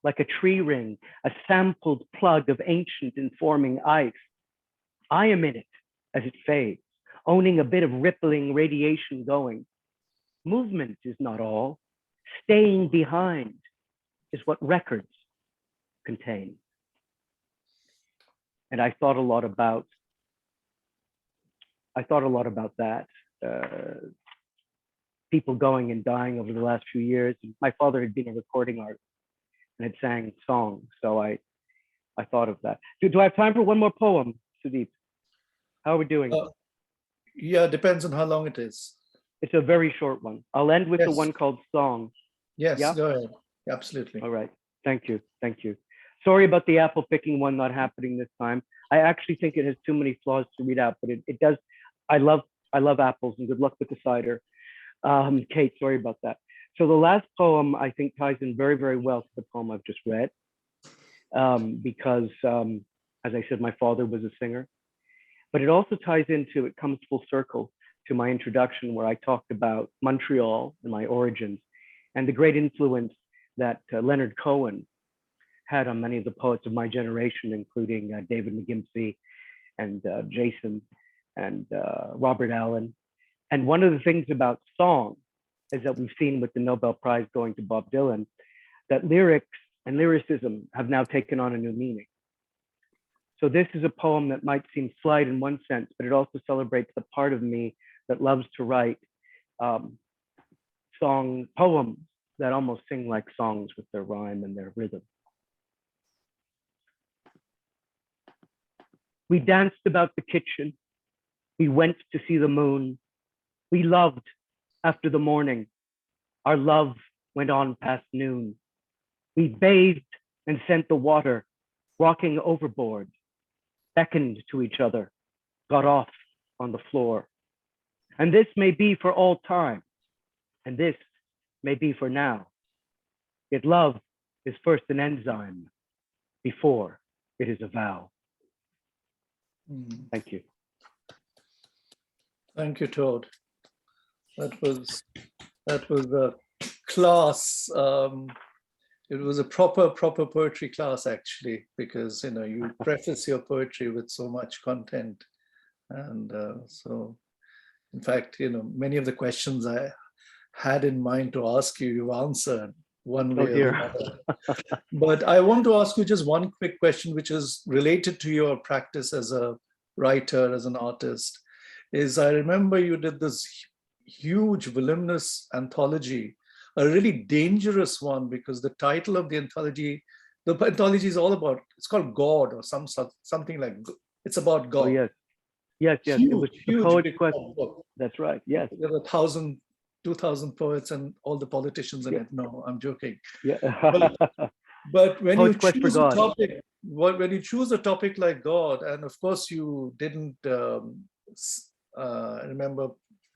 like a tree ring, a sampled plug of ancient informing ice. I am in it as it fades, owning a bit of rippling radiation going. Movement is not all. Staying behind is what records contain. And I thought a lot about that. People going and dying over the last few years. My father had been a recording artist and had sang songs, so I thought of that. Do I have time for one more poem, Sudeep? How are we doing?
Yeah, depends on how long it is.
It's a very short one. I'll end with the
Yes.
one called Song.
Yes,
Yeah?
go ahead. Absolutely.
All right. Thank you. Thank you. Sorry about the apple picking one not happening this time. I actually think it has too many flaws to read out, but it does. I love apples, and good luck with the cider. Kate, sorry about that. So the last poem I think ties in very, very well to the poem I've just read, because as I said, my father was a singer, but it also ties into, it comes full circle to my introduction where I talked about Montreal and my origins and the great influence that Leonard Cohen had on many of the poets of my generation, including David McGimsey and Jason and Robert Allen. And one of the things about song is that we've seen with the Nobel Prize going to Bob Dylan, that lyrics and lyricism have now taken on a new meaning. So this is a poem that might seem slight in one sense, but it also celebrates the part of me that loves to write poems that almost sing like songs with their rhyme and their rhythm. We danced about the kitchen. We went to see the moon. We loved after the morning. Our love went on past noon. We bathed and sent the water, rocking overboard, beckoned to each other, got off on the floor. And this may be for all time, and this may be for now. Yet love is first an enzyme before it is a vow. Thank you.
Thank you, Todd. That was a class. It was a proper poetry class, actually, because you preface your poetry with so much content, and so in fact, many of the questions I had in mind to ask you, you've answered one way or the other. But I want to ask you just one quick question, which is related to your practice as a writer, as an artist. I remember you did this huge, voluminous anthology, a really dangerous one, because the title of the anthology is all about, it's called God or something like, it's about God.
Oh, yes. Yes.
Huge,
it was the
huge
Poet's
big
Quest.
book.
That's right. Yes.
There were 1,000, 2,000 poets and all the politicians in it. No, I'm joking.
Yeah.
But when you
Poet's Quest for
choose a
God.
topic, when you choose a topic like God, and of course you didn't I remember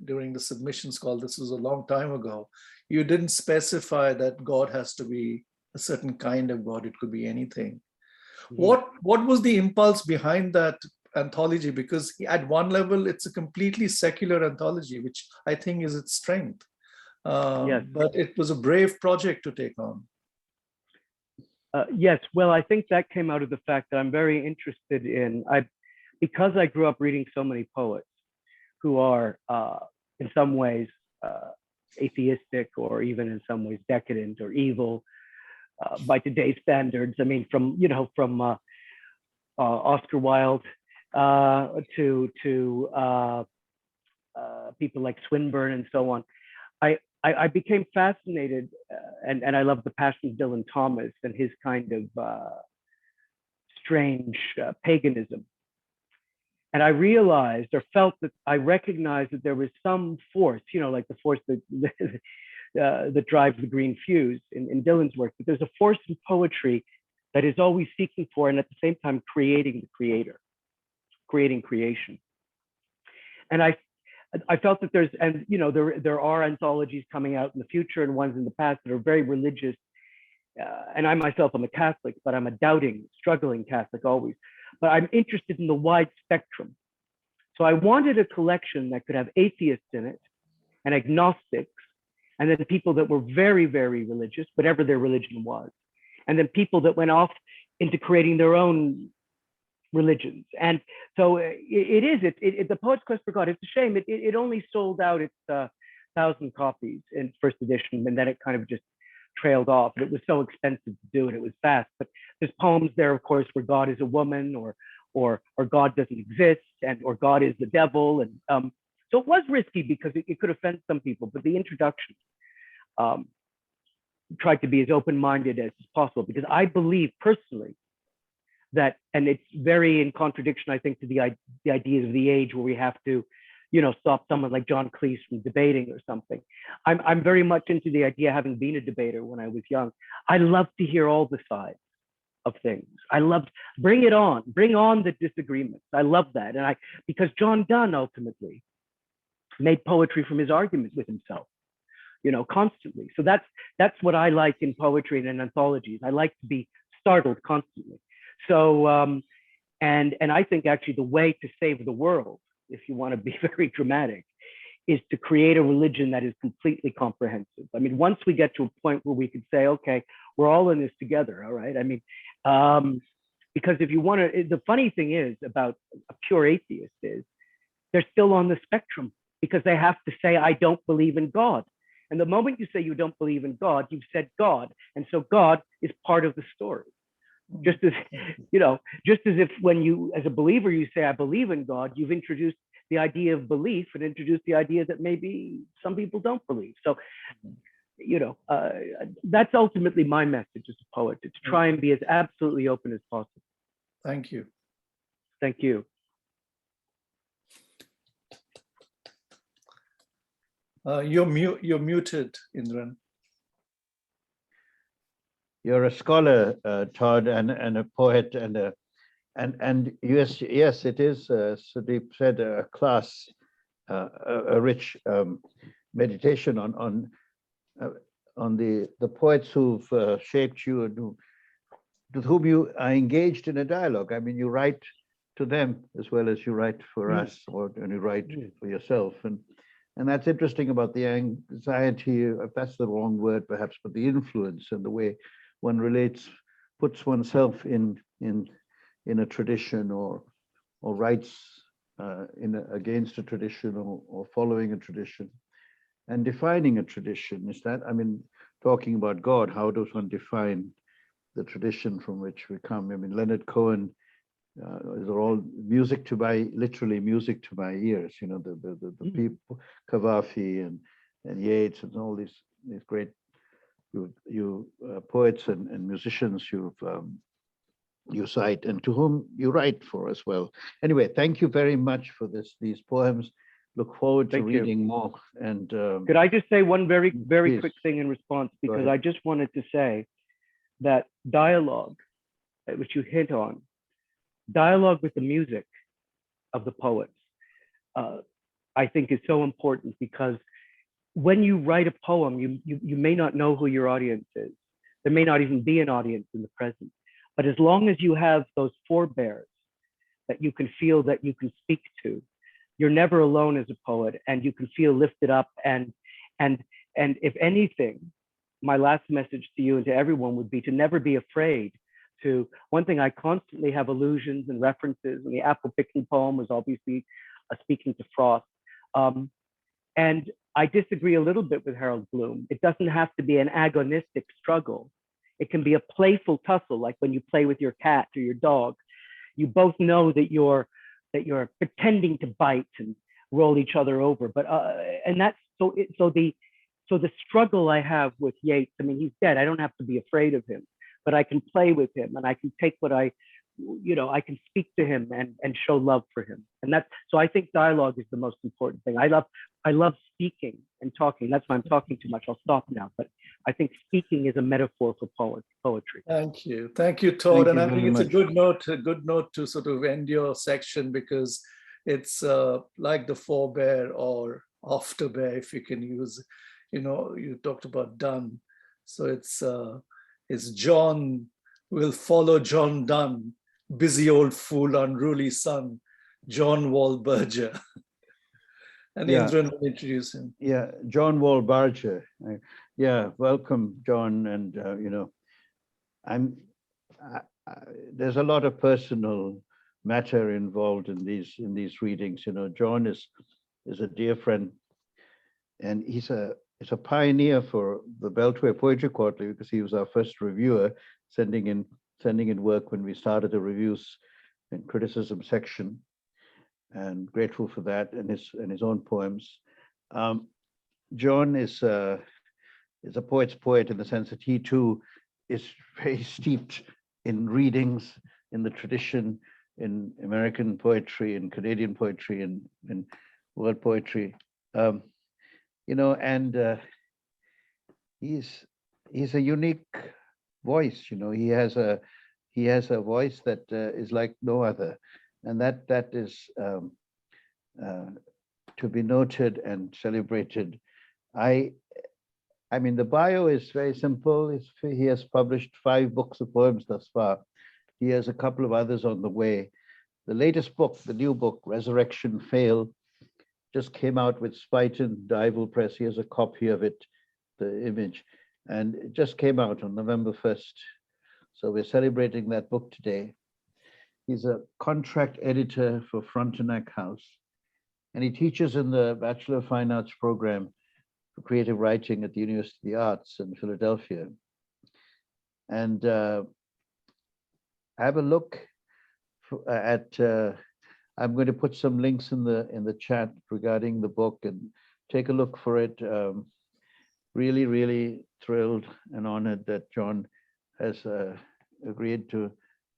during the submissions call, this was a long time ago, you didn't specify that God has to be a certain kind of God. It could be anything. What was the impulse behind that anthology? Because at one level, it's a completely secular anthology, which I think is its strength.
Yes.
But it was a brave project to take on.
Yes, well, I think that came out of the fact that I'm very interested in, because I grew up reading so many poets who are in some ways atheistic, or even in some ways decadent or evil by today's standards. I mean, from Oscar Wilde to people like Swinburne and so on. I became fascinated, and I love the passion of Dylan Thomas and his kind of strange paganism. And I realized, or felt, that I recognized that there was some force, like the force that drives the green fuse in Dylan's work, but there's a force in poetry that is always seeking for, and at the same time creating the creator, creating creation. And I felt that there are anthologies coming out in the future and ones in the past that are very religious. And I myself am a Catholic, but I'm a doubting, struggling Catholic always. But I'm interested in the wide spectrum. So I wanted a collection that could have atheists in it, and agnostics, and then people that were very, very religious, whatever their religion was, and then people that went off into creating their own religions. And so the Poet's Quest for God, it's a shame. It only sold out its 1,000 copies in first edition, and then it kind of just trailed off. And it was so expensive to do it. It was fast. But there's poems there, of course, where God is a woman, or God doesn't exist, or God is the devil. And so it was risky because it could offend some people. But the introduction tried to be as open-minded as possible, because I believe personally that, and it's very in contradiction, I think, to the ideas of the age, where we have to, stop someone like John Cleese from debating or something. I'm very much into the idea, having been a debater when I was young. I love to hear all the sides of things. I loved, bring on the disagreements. I love that. And because John Donne ultimately made poetry from his argument with himself, constantly. So that's what I like in poetry and in anthologies. I like to be startled constantly. So, and I think actually the way to save the world, if you want to be very dramatic, is to create a religion that is completely comprehensive. I mean, once we get to a point where we could say, okay, we're all in this together, all right? I mean, because if you want to, the funny thing is about a pure atheist is they're still on the spectrum because they have to say, I don't believe in God. And the moment you say you don't believe in God, you've said God. And so God is part of the story. Just as, just as if when you, as a believer, you say, I believe in God, you've introduced the idea of belief and introduced the idea that maybe some people don't believe. So, that's ultimately my message as a poet, to try and be as absolutely open as possible.
Thank you.
Thank you.
You're muted, Indran.
You're a scholar, Todd, and a poet, and yes, it is. Sudeep said a class, a rich meditation on the poets who've shaped you and with whom you are engaged in a dialogue. I mean, you write to them as well as you write for us, and you write for yourself, and that's interesting about the anxiety. If that's the wrong word, perhaps, but the influence and the way one relates, puts oneself in a tradition or writes against a tradition or following a tradition and defining a tradition. Is that, I mean, talking about God, how does one define the tradition from which we come? I mean, Leonard Cohen, these are all music to my, literally music to my ears, the people, Cavafy and Yeats and all these great poets and musicians you cite and to whom you write for as well. Anyway, thank you very much for these poems. Look forward to reading more. And
could I just say one very
please.
quick thing in response, because I just wanted to say that dialogue, which you hint on, dialogue with the music of the poets, I think is so important, because when you write a poem, you may not know who your audience is. There may not even be an audience in the present. But as long as you have those forebears that you can feel, that you can speak to, you're never alone as a poet, and you can feel lifted up. And if anything, my last message to you and to everyone would be to never be afraid to, one thing, I constantly have allusions and references, and the apple picking poem was obviously speaking to frost. And I disagree a little bit with Harold Bloom. It doesn't have to be an agonistic struggle. It can be a playful tussle, like when you play with your cat or your dog. You both know that you're pretending to bite and roll each other over. But and that's so the struggle I have with Yeats. I mean, he's dead. I don't have to be afraid of him, but I can play with him, and I can take what I can speak to him and show love for him. And so I think dialogue is the most important thing. I love speaking and talking. That's why I'm talking too much. I'll stop now. But I think speaking is a metaphor for poetry.
Thank you, Todd. And I think it's a good note to sort of end your section, because it's like the forebear or afterbear, if you can use. You talked about Donne, so it's John will follow John Donne, busy old fool, unruly son, John Wall Barger. And Indran will introduce him.
Yeah, John Wall Barger. Welcome, John. And there's a lot of personal matter involved in these readings. John is a dear friend, and he's a pioneer for the Beltway Poetry Quarterly, because he was our first reviewer, sending in work when we started the reviews and criticism section, and grateful for that, and his own poems. John is a poet's poet in the sense that he too is very steeped in readings in the tradition, in American poetry and Canadian poetry, and world poetry. Um, and he's a unique voice. He has a voice that is like no other, and that is to be noted and celebrated. I mean, the bio is very simple. He has published 5 books of poems thus far. He has a couple of others on the way. The latest book, the new book, Resurrection Fail, just came out with Spuyten Duyvil Press. Here's a copy of it, the image, and it just came out on November 1st. So we're celebrating that book today. He's a contract editor for Frontenac House, and he teaches in the Bachelor of Fine Arts program for creative writing at the University of the Arts in Philadelphia. And have a look at, I'm going to put some links in the chat regarding the book, and take a look for it. Really, really thrilled and honored that John has agreed to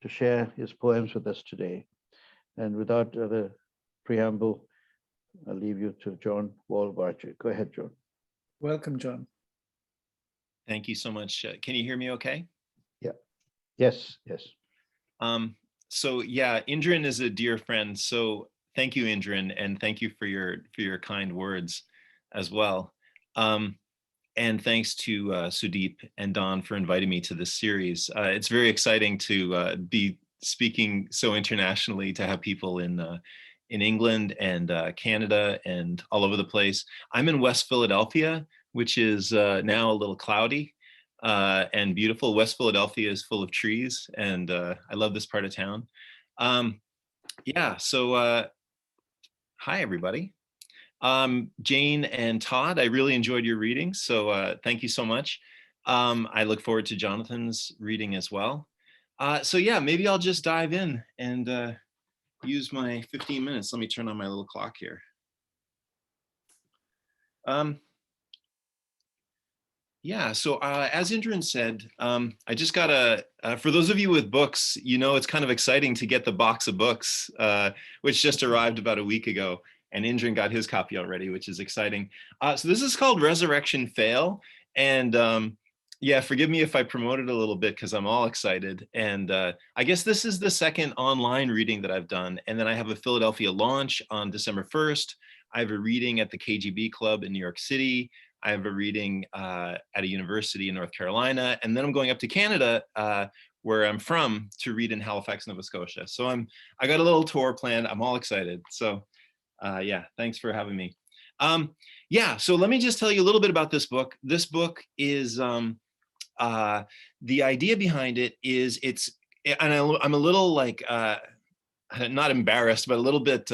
share his poems with us today. And without other preamble, I'll leave you to John Wall Barger. Go ahead, John.
Welcome, John.
Thank you so much. Can you hear me okay?
Yeah. Yes, yes.
So yeah, Indran is a dear friend. So thank you, Indran, and thank you for your kind words as well. And thanks to Sudeep and Don for inviting me to this series. It's very exciting to be speaking so internationally, to have people in England and Canada and all over the place. I'm in West Philadelphia, which is now a little cloudy and beautiful. West Philadelphia is full of trees, and I love this part of town. Yeah, so hi, everybody. Jane and Todd, I really enjoyed your reading, so thank you so much. I look forward to Jonathan's reading as well. So yeah, maybe I'll just dive in and use my 15 minutes. Let me turn on my little clock here. Yeah, so as Indran said, I just got for those of you with books, it's kind of exciting to get the box of books, which just arrived about a week ago, and Indran got his copy already, which is exciting. So this is called Resurrection Fail, and yeah, forgive me if I promote it a little bit because I'm all excited. And I guess this is the second online reading that I've done. And then I have a Philadelphia launch on December 1st. I have a reading at the KGB Club in New York City. I have a reading at a university in North Carolina. And then I'm going up to Canada, where I'm from, to read in Halifax, Nova Scotia. So I got a little tour planned. I'm all excited. So yeah, thanks for having me. Yeah, so let me just tell you a little bit about this book. This book is, the idea behind it is and I'm a little like, not embarrassed, but a little bit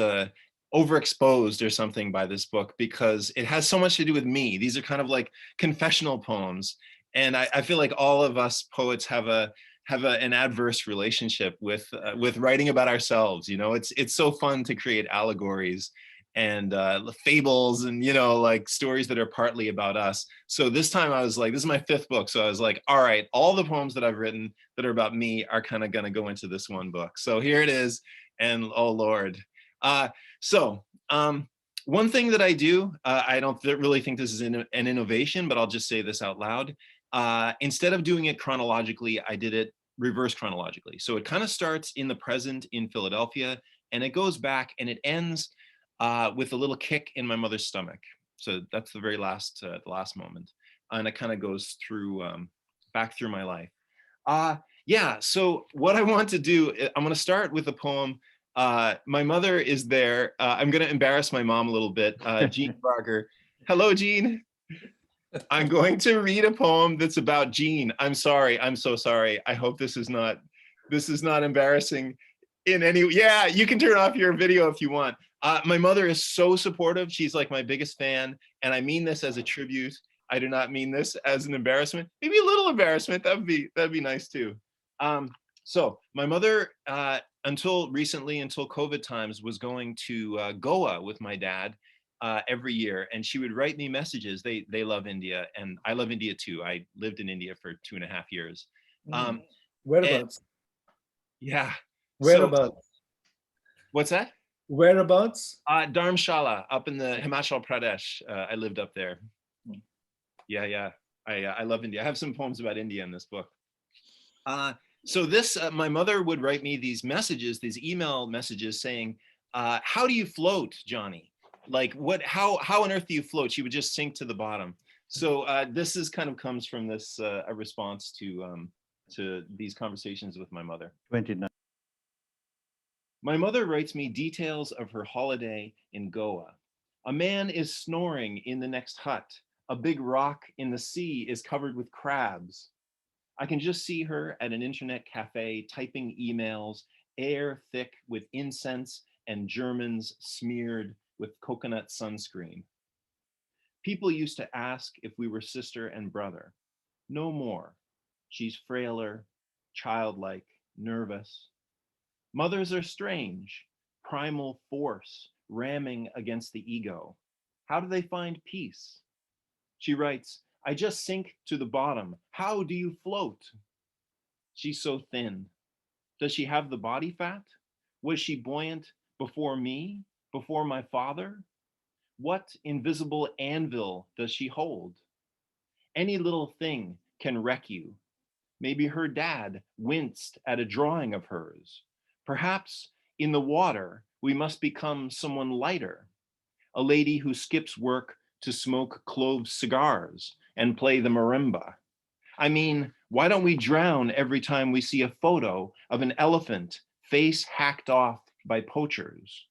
overexposed or something by this book, because it has so much to do with me. These are kind of like confessional poems. And I feel like all of us poets have an adverse relationship with writing about ourselves. It's so fun to create allegories and fables and like stories that are partly about us. So this time I was like, this is my 5th book, so I was like, all right, all the poems that I've written that are about me are kind of going to go into this one book. So here it is, and oh Lord. So one thing that I do, I don't really think this is an innovation, but I'll just say this out loud. Instead of doing it chronologically, I did it reverse chronologically. So it kind of starts in the present in Philadelphia, and it goes back and it ends with a little kick in my mother's stomach. So that's the very last, the last moment. And it kind of goes through, back through my life. Yeah, so what I want to do, I'm gonna start with a poem. My mother is there. I'm gonna embarrass my mom a little bit, Jean Barger. Hello, Jean. I'm going to read a poem that's about Jean. I'm sorry, I'm so sorry. I hope this is not embarrassing in any, yeah, you can turn off your video if you want. My mother is so supportive. She's like my biggest fan. And I mean this as a tribute. I do not mean this as an embarrassment. Maybe a little embarrassment. That'd be nice too. So my mother, until recently, until COVID times, was going to Goa with my dad every year. And she would write me messages. They love India, and I love India too. I lived in India for 2.5 years.
Whereabouts?
Yeah.
Whereabouts?
So, what's that?
Whereabouts?
Dharamshala, up in the Himachal Pradesh. I lived up there. Yeah. I love India. I have some poems about India in this book. So this, my mother would write me these messages, these email messages saying, how do you float, Johnny? Like how on earth do you float? She would just sink to the bottom. So this is kind of comes from this, a response to these conversations with my mother.
29.
My mother writes me details of her holiday in Goa. A man is snoring in the next hut. A big rock in the sea is covered with crabs. I can just see her at an internet cafe typing emails, air thick with incense and Germans smeared with coconut sunscreen. People used to ask if we were sister and brother. No more. She's frailer, childlike, nervous. Mothers are strange, primal force ramming against the ego. How do they find peace? She writes, I just sink to the bottom. How do you float? She's so thin. Does she have the body fat? Was she buoyant before me, before my father? What invisible anvil does she hold? Any little thing can wreck you. Maybe her dad winced at a drawing of hers. Perhaps in the water, we must become someone lighter, a lady who skips work to smoke clove cigars and play the marimba. I mean, why don't we drown every time we see a photo of an elephant face hacked off by poachers?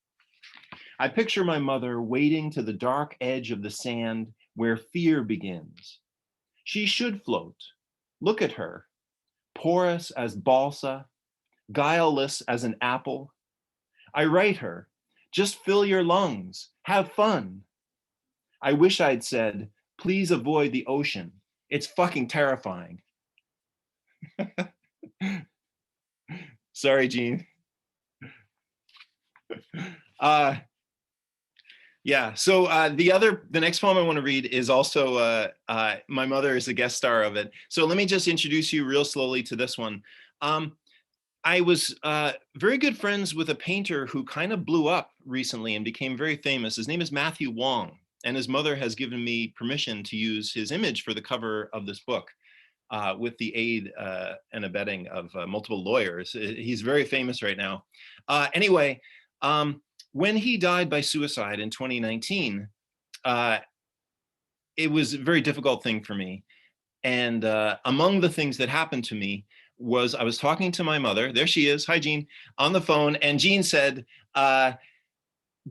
I picture my mother wading to the dark edge of the sand where fear begins. She should float. Look at her, porous as balsa, guileless as an apple. I write her, just fill your lungs, have fun. I wish I'd said, please avoid the ocean. It's fucking terrifying. Sorry, Gene. Yeah, so the next poem I want to read is also, my mother is a guest star of it. So let me just introduce you real slowly to this one. I was very good friends with a painter who kind of blew up recently and became very famous. His name is Matthew Wong, and his mother has given me permission to use his image for the cover of this book with the aid and abetting of multiple lawyers. He's very famous right now. Anyway, when he died by suicide in 2019, it was a very difficult thing for me. And among the things that happened to me was I was talking to my mother, there she is, hi Jean, on the phone, and Jean said,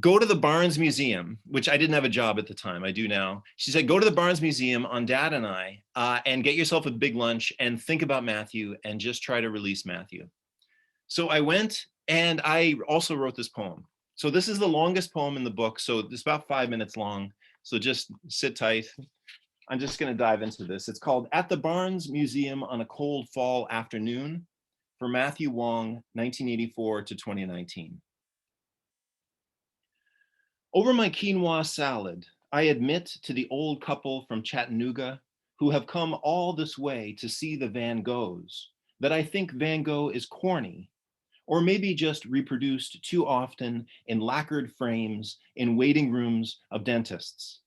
go to the Barnes Museum, which I didn't have a job at the time, I do now. She said, go to the Barnes Museum on Dad and I, and get yourself a big lunch and think about Matthew and just try to release Matthew. So I went and I also wrote this poem. So this is the longest poem in the book, so it's about 5 minutes long. So just sit tight. I'm just going to dive into this. It's called At the Barnes Museum on a Cold Fall Afternoon for Matthew Wong, 1984 to 2019. Over my quinoa salad, I admit to the old couple from Chattanooga who have come all this way to see the Van Goghs that I think Van Gogh is corny, or maybe just reproduced too often in lacquered frames in waiting rooms of dentists.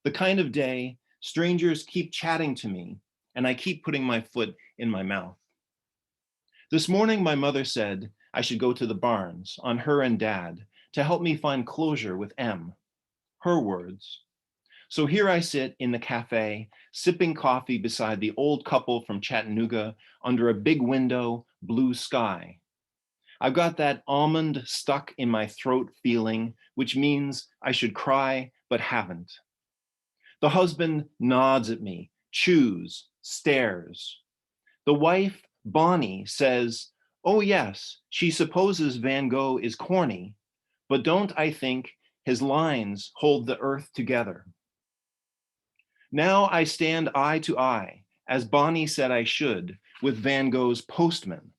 The kind of day strangers keep chatting to me and I keep putting my foot in my mouth. This morning, my mother said I should go to the Barnes on her and Dad to help me find closure with M, her words. So here I sit in the cafe, sipping coffee beside the old couple from Chattanooga under a big window, blue sky. I've got that almond stuck in my throat feeling, which means I should cry, but haven't. The husband nods at me, chews, stares. The wife, Bonnie, says, oh yes, she supposes Van Gogh is corny, but don't I think his lines hold the earth together? Now I stand eye to eye, as Bonnie said I should, with Van Gogh's postman,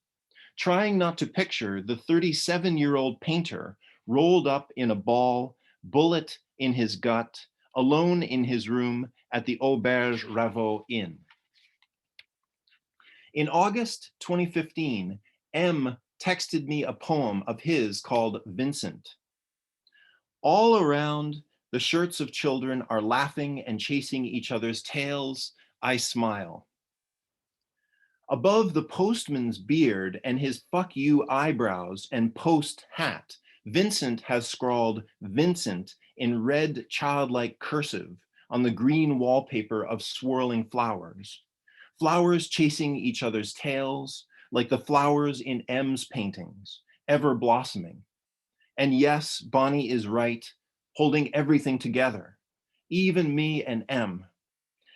trying not to picture the 37-year-old painter rolled up in a ball, bullet in his gut, alone in his room at the Auberge Ravoux Inn. In August 2015, M texted me a poem of his called Vincent. All around, the shirts of children are laughing and chasing each other's tails. I smile. Above the postman's beard and his fuck you eyebrows and post hat, Vincent has scrawled Vincent in red childlike cursive on the green wallpaper of swirling flowers. Flowers chasing each other's tails, like the flowers in M's paintings, ever blossoming. And yes, Bonnie is right, holding everything together, even me and M.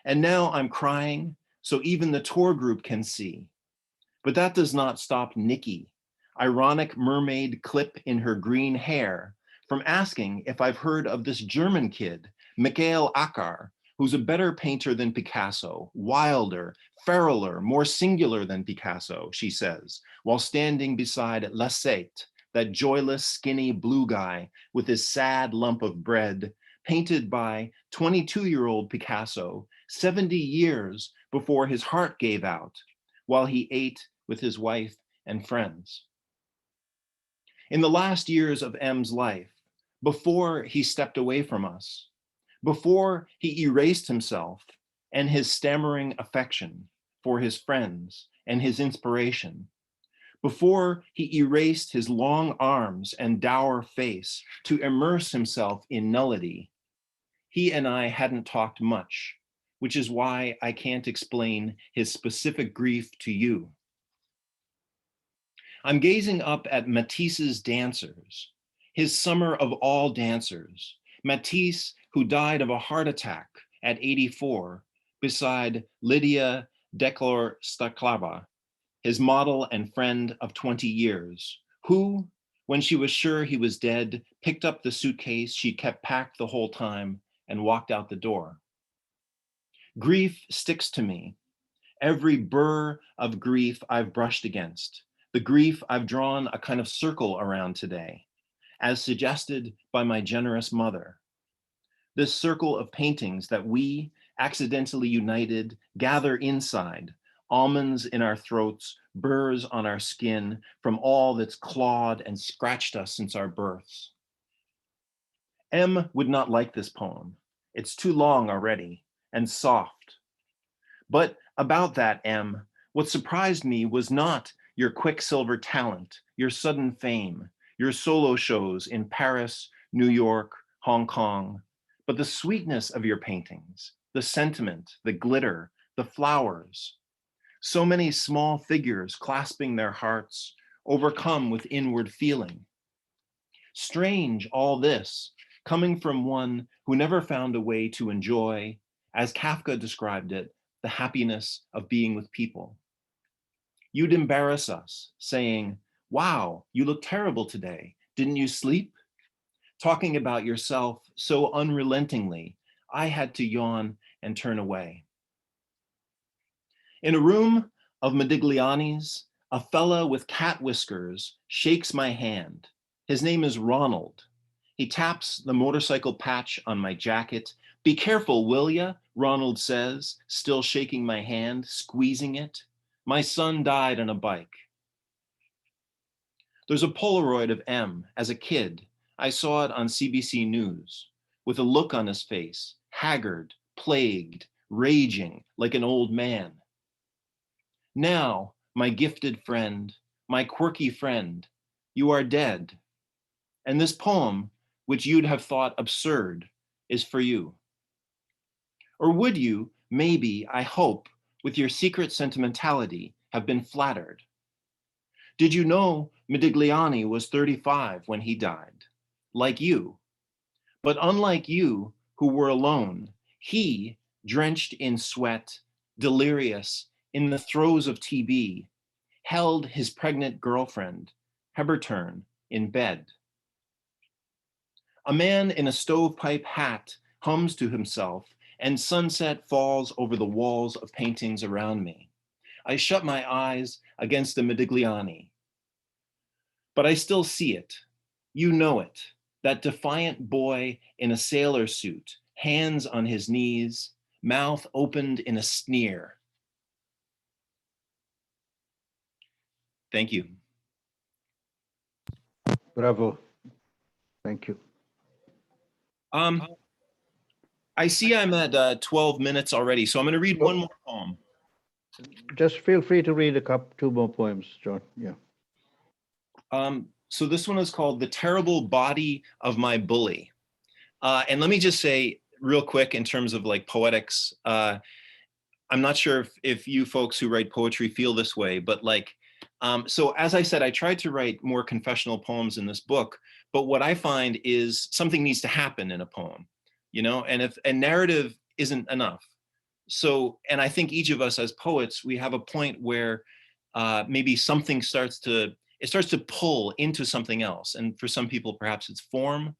And now I'm crying, so even the tour group can see. But that does not stop Nikki, ironic mermaid clip in her green hair, from asking if I've heard of this German kid, Michael Acker, who's a better painter than Picasso, wilder, feraler, more singular than Picasso, she says, while standing beside Lasset, that joyless, skinny blue guy with his sad lump of bread, painted by 22-year-old Picasso 70 years before his heart gave out, while he ate with his wife and friends. In the last years of M's life, before he stepped away from us, before he erased himself and his stammering affection for his friends and his inspiration, before he erased his long arms and dour face to immerse himself in nullity, he and I hadn't talked much, which is why I can't explain his specific grief to you. I'm gazing up at Matisse's dancers, his summer of all dancers, Matisse, who died of a heart attack at 84 beside Lydia Declor-Staklava, his model and friend of 20 years, who, when she was sure he was dead, picked up the suitcase she kept packed the whole time and walked out the door. Grief sticks to me. Every burr of grief I've brushed against, the grief I've drawn a kind of circle around today, as suggested by my generous mother. This circle of paintings that we, accidentally united, gather inside, almonds in our throats, burrs on our skin from all that's clawed and scratched us since our births. M would not like this poem. It's too long already and soft. But about that, M, what surprised me was not your quicksilver talent, your sudden fame, your solo shows in Paris, New York, Hong Kong, but the sweetness of your paintings, the sentiment, the glitter, the flowers. So many small figures clasping their hearts, overcome with inward feeling. Strange, all this, coming from one who never found a way to enjoy, as Kafka described it, the happiness of being with people. You'd embarrass us, saying, "Wow, you look terrible today. Didn't you sleep?" Talking about yourself so unrelentingly, I had to yawn and turn away. In a room of Modigliani's, a fella with cat whiskers shakes my hand. His name is Ronald. He taps the motorcycle patch on my jacket. "Be careful, will ya?" Ronald says, still shaking my hand, squeezing it. "My son died on a bike." There's a Polaroid of M as a kid. I saw it on CBC News, with a look on his face, haggard, plagued, raging like an old man. Now, my gifted friend, my quirky friend, you are dead. And this poem, which you'd have thought absurd, is for you. Or would you, maybe, I hope, with your secret sentimentality, have been flattered? Did you know Modigliani was 35 when he died? Like you. But unlike you, who were alone, he, drenched in sweat, delirious, in the throes of TB, held his pregnant girlfriend, Heberturn, in bed. A man in a stovepipe hat hums to himself, and sunset falls over the walls of paintings around me. I shut my eyes against the Modigliani, but I still see it. You know it, that defiant boy in a sailor suit, hands on his knees, mouth opened in a sneer. Thank you.
Bravo. Thank you.
I see I'm at 12 minutes already, so I'm going to read one more poem.
Just feel free to read two more poems, John. Yeah.
So this one is called The Terrible Body of My Bully. And let me just say real quick in terms of like poetics, I'm not sure if you folks who write poetry feel this way, but like, so as I said, I tried to write more confessional poems in this book, but what I find is something needs to happen in a poem, you know, and if a narrative isn't enough. So, and I think each of us as poets, we have a point where maybe something starts to pull into something else. And for some people, perhaps it's form.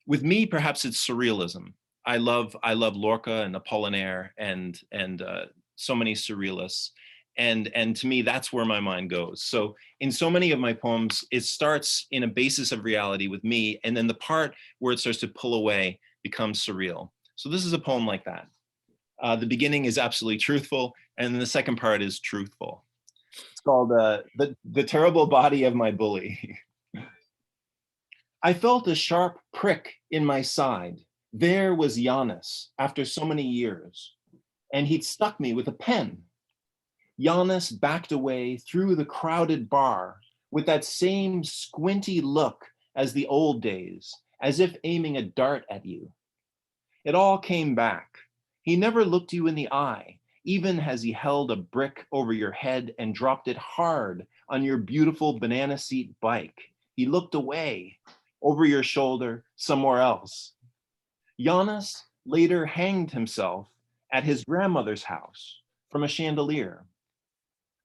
With me, perhaps it's surrealism. I love Lorca and Apollinaire and so many surrealists. And to me, that's where my mind goes. So in so many of my poems, it starts in a basis of reality with me. And then the part where it starts to pull away becomes surreal. So this is a poem like that. The beginning is absolutely truthful. And then the second part is truthful. It's called The Terrible Body of My Bully. I felt a sharp prick in my side. There was Giannis after so many years, and he'd stuck me with a pen. Giannis backed away through the crowded bar with that same squinty look as the old days, as if aiming a dart at you. It all came back. He never looked you in the eye, even as he held a brick over your head and dropped it hard on your beautiful banana seat bike. He looked away, over your shoulder, somewhere else. Giannis later hanged himself at his grandmother's house from a chandelier.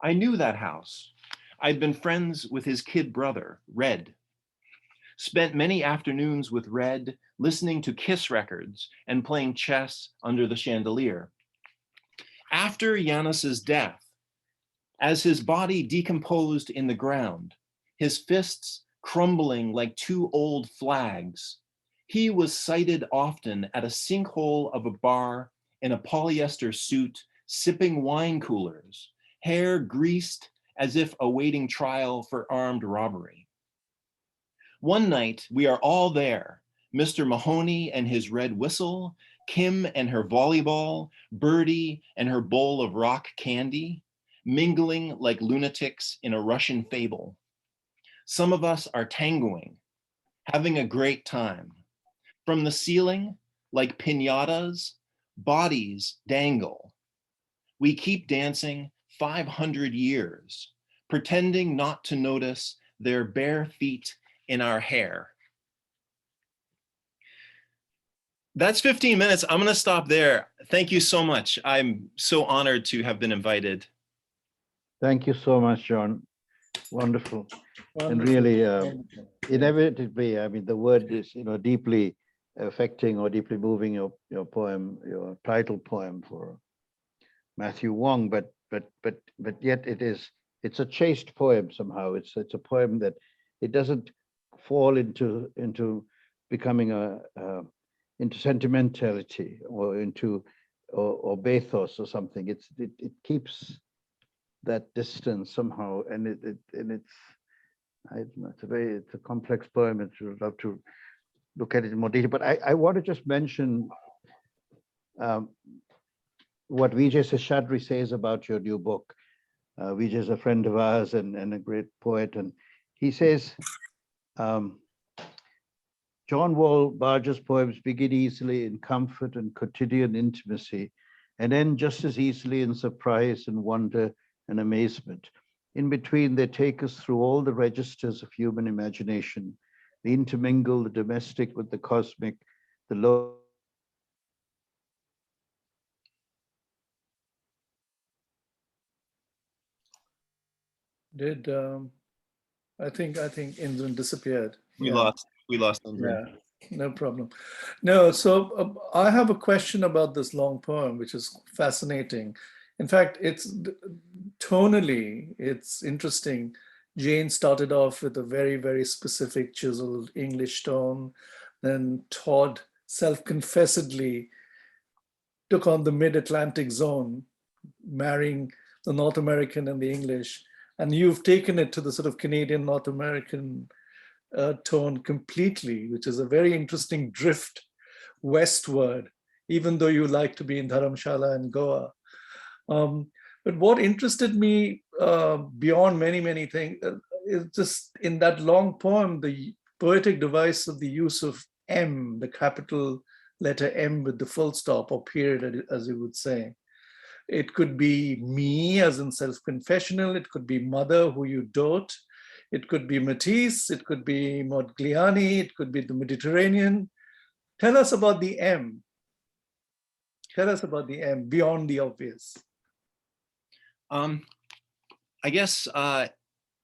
I knew that house. I'd been friends with his kid brother, Red. Spent many afternoons with Red, listening to Kiss records and playing chess under the chandelier. After Giannis's death, as his body decomposed in the ground, his fists crumbling like two old flags, he was sighted often at a sinkhole of a bar in a polyester suit, sipping wine coolers, hair greased as if awaiting trial for armed robbery. One night, we are all there, Mr. Mahoney and his red whistle, Kim and her volleyball, Birdie and her bowl of rock candy, mingling like lunatics in a Russian fable. Some of us are tangoing, having a great time. From the ceiling, like piñatas, bodies dangle. We keep dancing 500 years, pretending not to notice their bare feet in our hair. That's 15 minutes. I'm going to stop there. Thank you so much. I'm so honored to have been invited.
Thank you so much, John. Wonderful. And really, inevitably, I mean, the word is, deeply affecting or deeply moving your poem, your title poem for Matthew Wong, but yet it's a chaste poem somehow. It's a poem that it doesn't fall into becoming into sentimentality or into or bathos or something. It keeps that distance somehow, and it's a complex poem. I would love to look at it in more detail, but I want to just mention what Vijay Seshadri says about your new book. Vijay is a friend of ours and a great poet, and he says, John Wall Barger's poems begin easily in comfort and quotidian intimacy, and end just as easily in surprise and wonder and amazement. In between, they take us through all the registers of human imagination. They intermingle the domestic with the cosmic, the low.
Did I think Indran disappeared.
We lost Indran.
Yeah, no problem. No, so I have a question about this long poem, which is fascinating. In fact, it's tonally, it's interesting. Jane started off with a very, very specific chiseled English tone. Then Todd self-confessedly took on the mid-Atlantic zone, marrying the North American and the English. And you've taken it to the sort of Canadian North American tone completely, which is a very interesting drift westward, even though you like to be in Dharamshala and Goa. But what interested me beyond many things is just in that long poem, the poetic device of the use of M, the capital letter M with the full stop or period, as you would say. It could be me, as in self-confessional. It could be mother, who you dote. It could be Matisse. It could be Modigliani. It could be the Mediterranean. Tell us about the M. Tell us about the M beyond the obvious.
I guess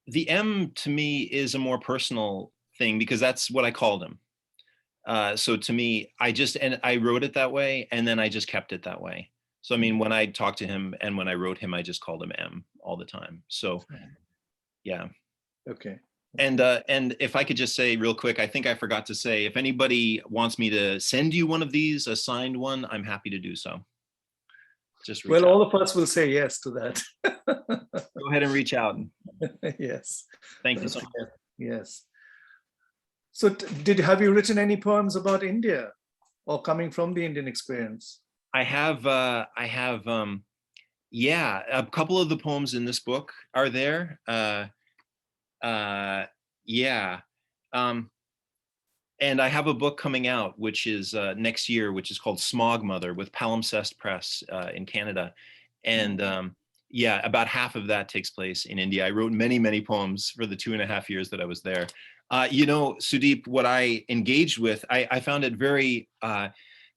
the M to me is a more personal thing because that's what I called him. So to me, I wrote it that way, and then I just kept it that way. So I mean, when I talked to him and when I wrote him, I just called him M all the time. So yeah.
Okay.
And if I could just say real quick, I think I forgot to say, if anybody wants me to send you one of these, a signed one, I'm happy to do so. Just reach out.
All of us will say yes to that.
Go ahead and reach out.
Yes.
Thank you so much.
Yes. So have you written any poems about India or coming from the Indian experience?
I have, yeah, a couple of the poems in this book are there. Yeah. And I have a book coming out, which is next year, which is called Smog Mother with Palimpsest Press in Canada. And yeah, about half of that takes place in India. I wrote many poems for the 2.5 years that I was there. You know, Sudeep, what I engaged with, I found it very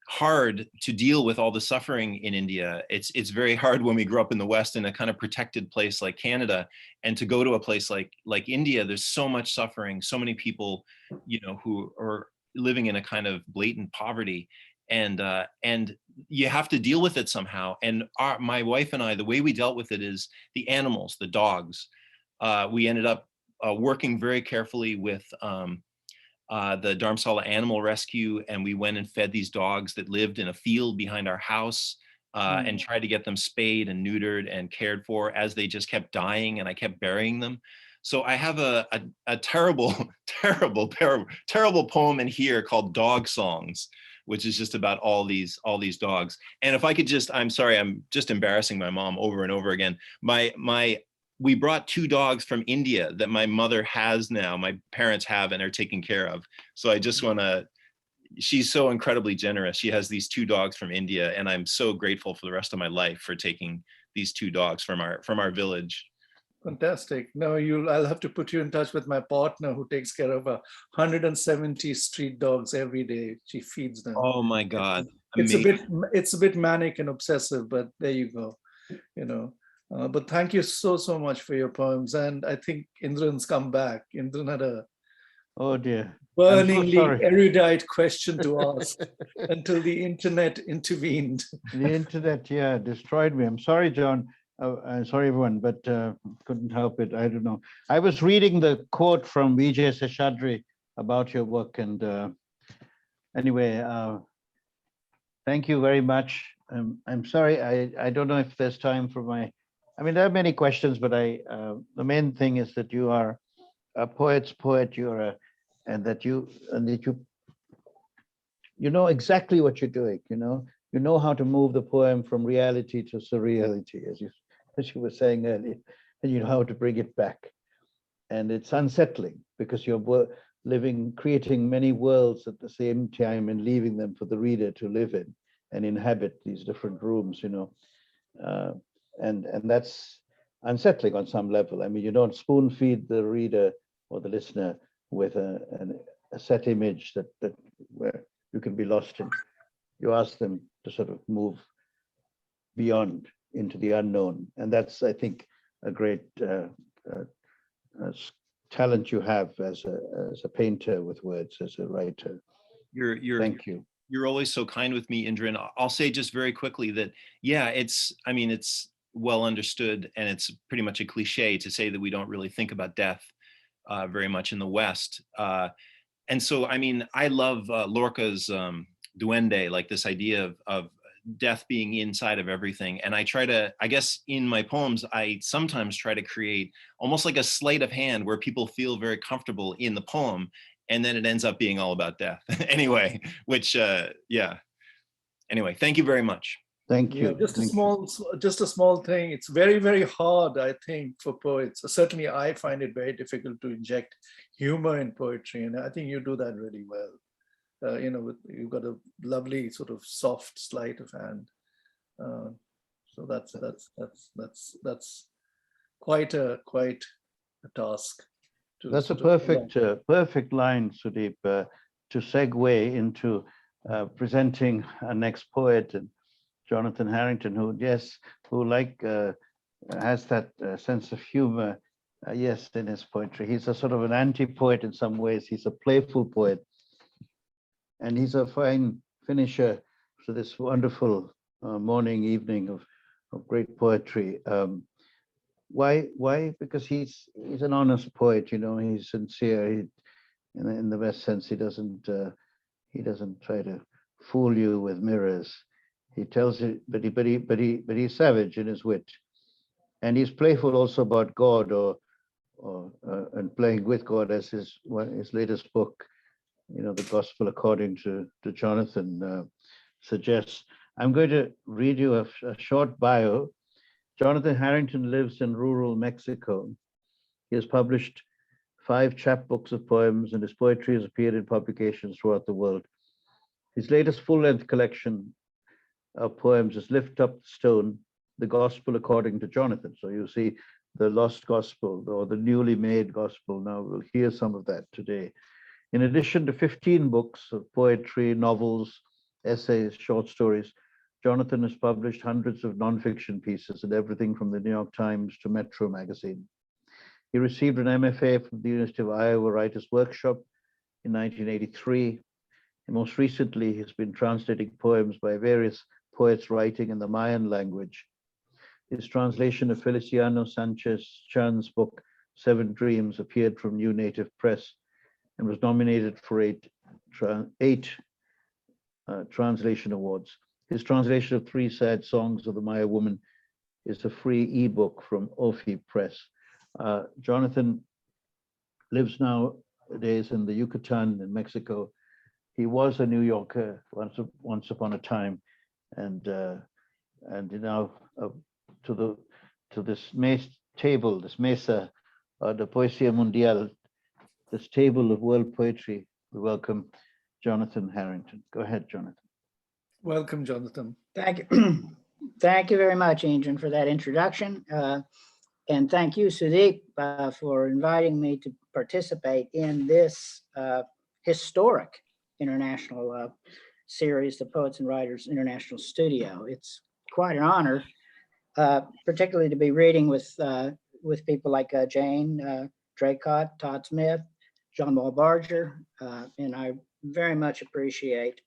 hard to deal with all the suffering in India. It's very hard when we grew up in the West in a kind of protected place like Canada, and to go to a place like India. There's so much suffering, so many people, you know, who are living in a kind of blatant poverty, and you have to deal with it somehow. And my wife and I, the way we dealt with it is the animals, the dogs. We ended up working very carefully with the Dharamsala Animal Rescue, and we went and fed these dogs that lived in a field behind our house, and tried to get them spayed and neutered and cared for as they just kept dying, and I kept burying them. So I have a terrible poem in here called Dog Songs, which is just about all these dogs. And if I could just, I'm sorry, I'm just embarrassing my mom over and over again. We brought 2 dogs from India that my mother has now, my parents have and are taking care of. So I just want to, she's so incredibly generous. She has these 2 dogs from India, and I'm so grateful for the rest of my life for taking these 2 dogs from our village.
Fantastic. No, I'll have to put you in touch with my partner who takes care of 170 street dogs every day. She feeds them.
Oh my God.
It's a bit manic and obsessive, but there you go. You know. But thank you so much for your poems. And I think Indran's come back. Indran had a burningly erudite question to ask until the internet intervened.
The internet, yeah, destroyed me. I'm sorry, John. I'm sorry, everyone, but couldn't help it. I don't know. I was reading the quote from Vijay Seshadri about your work. And anyway, thank you very much. I'm sorry. I don't know if there's time for I mean, there are many questions, but the main thing is that you are a poet's poet. And that you know exactly what you're doing. You know how to move the poem from reality to surreality, as you were saying earlier, and you know how to bring it back. And it's unsettling because you're creating many worlds at the same time and leaving them for the reader to live in and inhabit these different rooms. And that's unsettling on some level. I mean, you don't spoon feed the reader or the listener with a set image that where you can be lost in. You ask them to sort of move beyond into the unknown, and that's, I think, a great talent you have as a painter with words, as a writer. Thank you.
You're always so kind with me, Indran. I'll say just very quickly that, yeah, it's well understood, and it's pretty much a cliche to say that we don't really think about death very much in the West. And so, I mean, I love Lorca's Duende, like this idea of death being inside of everything. And I try to, I guess in my poems, I sometimes try to create almost like a sleight of hand where people feel very comfortable in the poem, and then it ends up being all about death. Anyway, which, yeah. Anyway, thank you very much.
Thank
Yeah,
you.
just a
Thank you.
small thing. It's very, very hard, I think, for poets. Certainly, I find it very difficult to inject humor in poetry, and I think you do that really well. You've got a lovely sort of soft sleight of hand. So that's quite a task.
That's a
sort of
perfect line, Sudeep, to segue into presenting our next poet, and Jonathan Harrington, who has that sense of humor, yes, in his poetry. He's a sort of an anti-poet in some ways. He's a playful poet, and he's a fine finisher to this wonderful morning, evening of great poetry. Why? Because he's an honest poet. He's sincere. In the best sense, he doesn't try to fool you with mirrors. He tells it, but he's savage in his wit, and he's playful also about God, and playing with God, as his latest book, the Gospel according to Jonathan, suggests. I'm going to read you a short bio. Jonathan Harrington lives in rural Mexico. He has published 5 chapbooks of poems, and his poetry has appeared in publications throughout the world. His latest full-length collection of poems is Lift Up the Stone, the Gospel according to Jonathan. So you see the lost gospel, or the newly made gospel. Now we'll hear some of that today. In addition to 15 books of poetry, novels, essays, short stories, Jonathan has published hundreds of nonfiction pieces in everything from the New York Times to Metro magazine. He received an MFA from the University of Iowa Writers' Workshop in 1983. And most recently, he's been translating poems by various poets writing in the Mayan language. His translation of Feliciano Sanchez Chan's book, 7 Dreams, appeared from New Native Press and was nominated for 8 translation awards. His translation of 3 Sad Songs of the Maya Woman is a free ebook from Ophi Press. Jonathan lives nowadays in the Yucatan in Mexico. He was a New Yorker once upon a time, and now to this table, this mesa, the Poesía Mundial, this table of world poetry. We welcome Jonathan Harrington. Go ahead, Jonathan.
Welcome, Jonathan.
Thank you. Thank you very much, Indran, for that introduction. And thank you, Sudeep, for inviting me to participate in this historic international series, the Poets and Writers International Studio. It's quite an honor, particularly to be reading with people like Jane, Draycott, Todd Smith, Jean-Paul Barger, and I very much appreciate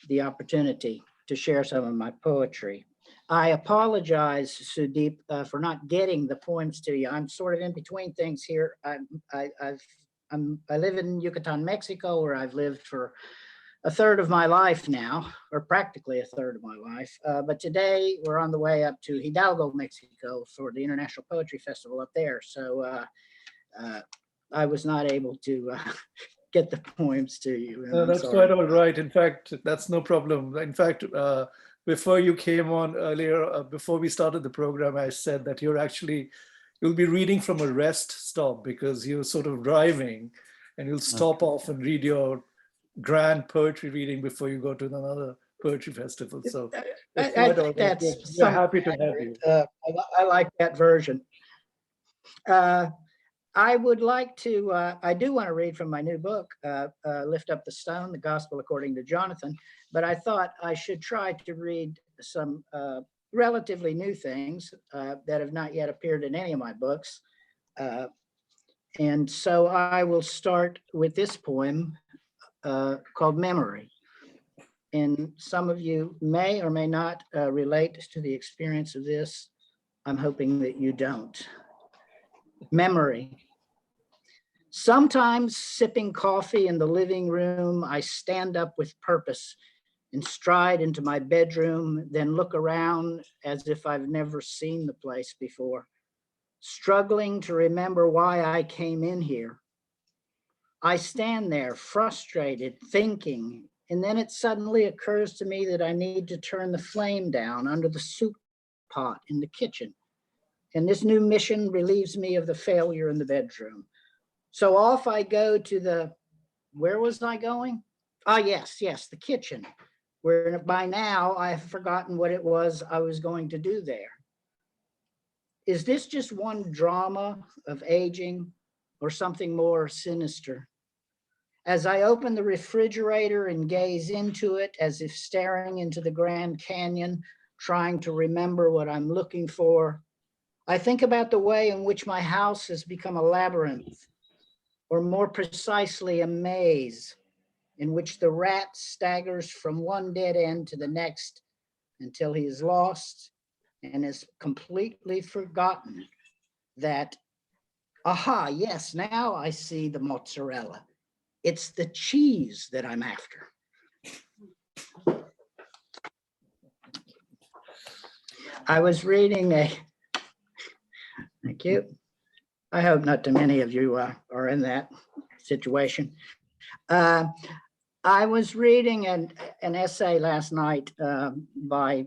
the opportunity to share some of my poetry. I apologize, Sudeep, for not getting the poems to you. I'm sort of in between things here. I live in Yucatan, Mexico, where I've lived for a third of my life now, or practically a third of my life. But today we're on the way up to Hidalgo, Mexico for the International Poetry Festival up there. So I was not able to get the poems to you.
No, that's quite all right. In fact, that's no problem. In fact, before you came on earlier, before we started the program, I said that you'll be reading from a rest stop because you're sort of driving and you'll stop off and read your grand poetry reading before you go to another poetry festival. So
I think that's
we're happy to have you.
I like that version. I would like to, I do want to read from my new book, Lift Up the Stone, the Gospel According to Jonathan, but I thought I should try to read some relatively new things that have not yet appeared in any of my books. And so I will start with this poem called Memory. And some of you may or may not relate to the experience of this. I'm hoping that you don't. Memory. Sometimes sipping coffee in the living room, I stand up with purpose and stride into my bedroom, then look around as if I've never seen the place before, struggling to remember why I came in here. I stand there frustrated, thinking, and then it suddenly occurs to me that I need to turn the flame down under the soup pot in the kitchen. And this new mission relieves me of the failure in the bedroom. So off I go to the, where was I going? Ah, yes, the kitchen, where by now I have forgotten what it was I was going to do there. Is this just one drama of aging or something more sinister? As I open the refrigerator and gaze into it as if staring into the Grand Canyon, trying to remember what I'm looking for, I think about the way in which my house has become a labyrinth, or more precisely, a maze in which the rat staggers from one dead end to the next until he is lost and is completely forgotten that, aha, yes, now I see the mozzarella. It's the cheese that I'm after. I was reading thank you. I hope not too many of you are in that situation. I was reading an essay last night by a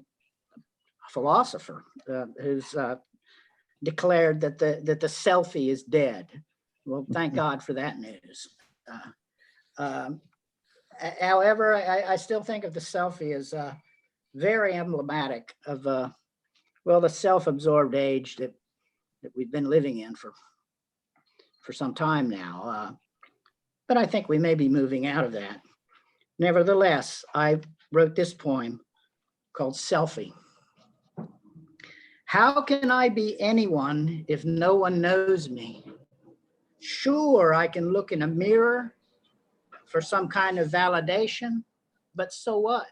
philosopher who's declared that the selfie is dead. Well, thank God for that news. However, I still think of the selfie as very emblematic of well, the self-absorbed age that we've been living in for some time now. But I think we may be moving out of that. Nevertheless, I wrote this poem called Selfie. How can I be anyone if no one knows me? Sure, I can look in a mirror for some kind of validation, but so what?